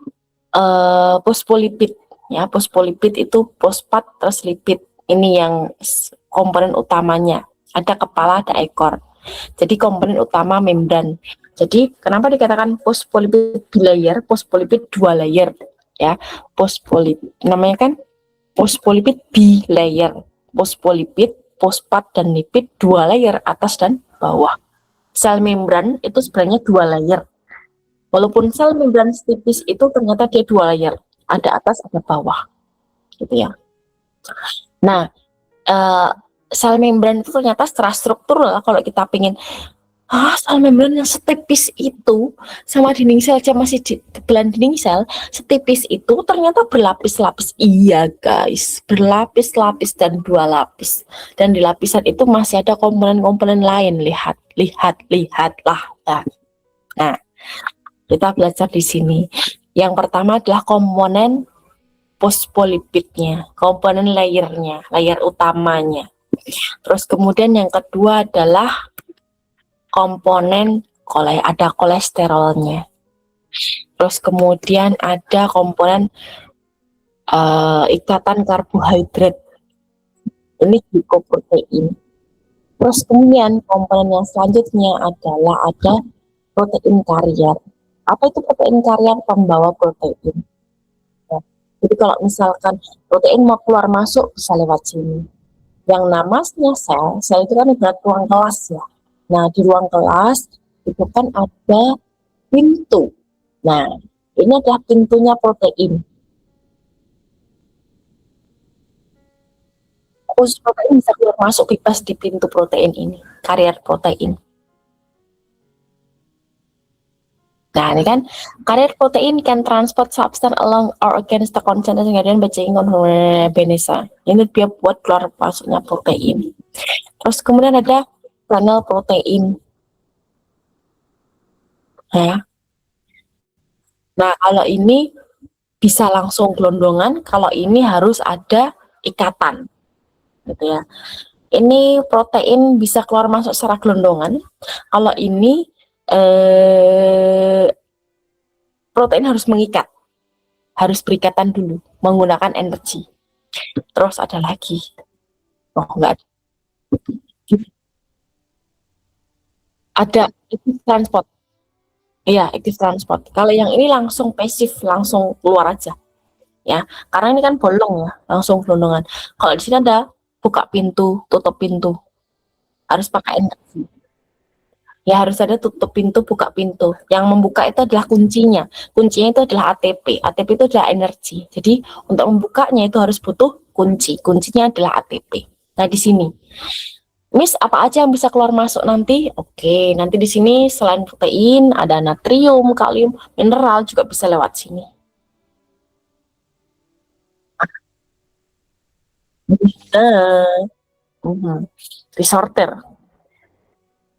fosfolipid. Ya, fosfolipid itu fosfat terus lipid. Ini yang komponen utamanya. Ada kepala, ada ekor. Jadi komponen utama membran. Jadi kenapa dikatakan fosfolipid bilayer, fosfolipid dua layer, ya. Fosfolipid namanya kan fosfolipid bilayer. Fosfolipid, fosfat dan lipid dua layer, atas dan bawah. Sel membran itu sebenarnya dua layer. Walaupun sel membran tipis itu ternyata dia dua layer, ada atas ada bawah, gitu ya. Nah, sel membran itu ternyata secara struktural kalau kita pengen sel membran yang setipis itu sama dinding sel aja masih di tebelan dinding sel setipis itu ternyata berlapis-lapis. Iya guys, berlapis-lapis dan dua lapis. Dan di lapisan itu masih ada komponen-komponen lain. Lihatlah. Nah, kita belajar di sini. Yang pertama adalah komponen fosfolipidnya, komponen layernya, layer utamanya. Terus kemudian yang kedua adalah komponen ada kolesterolnya. Terus kemudian ada komponen ikatan karbohidrat. Ini glikoprotein. Terus kemudian komponen yang selanjutnya adalah ada protein karier. Apa itu protein karier? Pembawa protein. Ya. Jadi kalau misalkan protein mau keluar masuk bisa lewat sini. Yang namanya sel itu kan ibarat ruang kelas ya. Nah, di ruang kelas itu kan ada pintu. Nah, ini adalah pintunya protein. Khusus protein bisa keluar masuk bebas di pintu protein ini, karier protein. Nah, ini kan karier protein can transport substance along or against the concentration gradient by changing on benesa. Ini dia buat keluar masuknya protein. Terus kemudian ada channel protein. Ya. Nah, kalau ini bisa langsung gelondongan, kalau ini harus ada ikatan, gitu ya. Ini protein bisa keluar masuk secara gelondongan. Kalau ini protein harus mengikat, harus berikatan dulu, menggunakan energi. Terus ada lagi, oh enggak ada active transport. Iya, active transport. Kalau yang ini langsung pasif, langsung keluar aja, ya. Karena ini kan bolong ya, langsung gelondongan. Kalau di sini ada buka pintu, tutup pintu, harus pakai energi. Ya harus ada tutup pintu, buka pintu. Yang membuka itu adalah kuncinya. Kuncinya itu adalah ATP. ATP itu adalah energi. Jadi untuk membukanya itu harus butuh kunci. Kuncinya adalah ATP. Nah di sini, Miss apa aja yang bisa keluar masuk nanti? Oke, nanti di sini selain protein ada natrium, kalium, mineral juga bisa lewat sini. Disorter.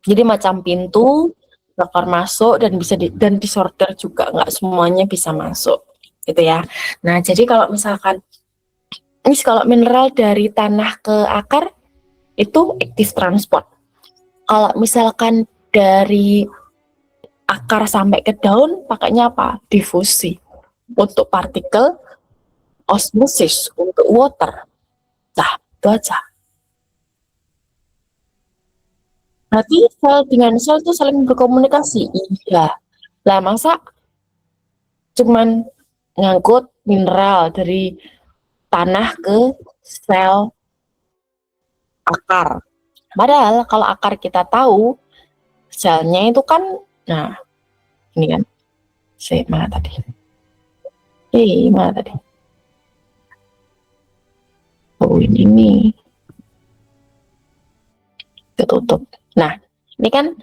Jadi macam pintu keluar masuk dan bisa dan disorter juga, nggak semuanya bisa masuk, gitu ya. Nah, jadi kalau misalkan ini kalau mineral dari tanah ke akar itu active transport. Kalau misalkan dari akar sampai ke daun pakainya apa? Difusi. Untuk partikel, osmosis untuk water. Nah, itu aja. Berarti sel dengan sel itu saling berkomunikasi. Iya. Lah masa cuman ngangkut mineral dari tanah ke sel akar. Padahal kalau akar kita tahu selnya itu kan, nah ini kan, mana tadi? Mana tadi? Oh ini nih, ketutup. Nah ini kan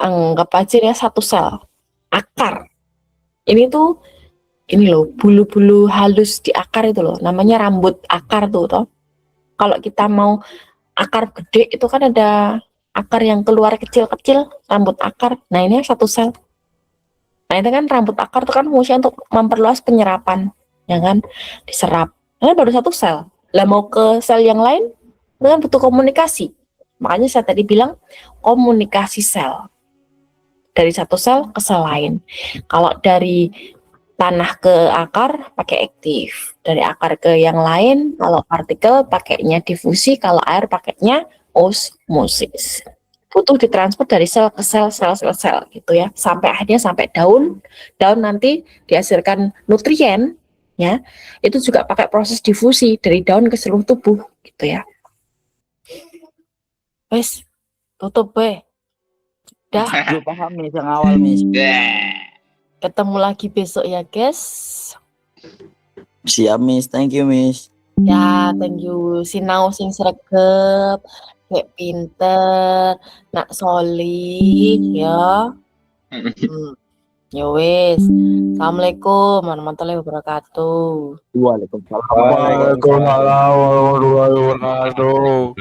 anggap aja ya satu sel akar. Ini tuh ini loh bulu-bulu halus di akar itu loh, namanya rambut akar tuh toh. Kalau kita mau akar gede itu kan ada akar yang keluar kecil-kecil, rambut akar. Nah ini satu sel. Nah itu kan rambut akar itu kan fungsinya untuk memperluas penyerapan, ya kan, diserap. Nah baru satu sel. Lah mau ke sel yang lain, itu kan butuh komunikasi. Makanya saya tadi bilang komunikasi sel dari satu sel ke sel lain. Kalau dari tanah ke akar pakai aktif, dari akar ke yang lain kalau partikel pakainya difusi, kalau air pakainya osmosis. Butuh ditransport dari sel ke sel, sel gitu ya, sampai akhirnya sampai daun. Daun nanti dihasilkan nutrien ya, itu juga pakai proses difusi dari daun ke seluruh tubuh gitu ya. Wes, tutup weh. Dah. Gue paham nih yang awal Miss. Ketemu lagi besok ya guys. Siap Miss, thank you Miss. Ya, thank you. Sinau sing sregep, kayak pinter, nak solid ya. Ya wis. Assalamualaikum warahmatullahi wabarakatuh. Waalaikumsalam. Waalaikumsalam warahmatullahi wabarakatuh.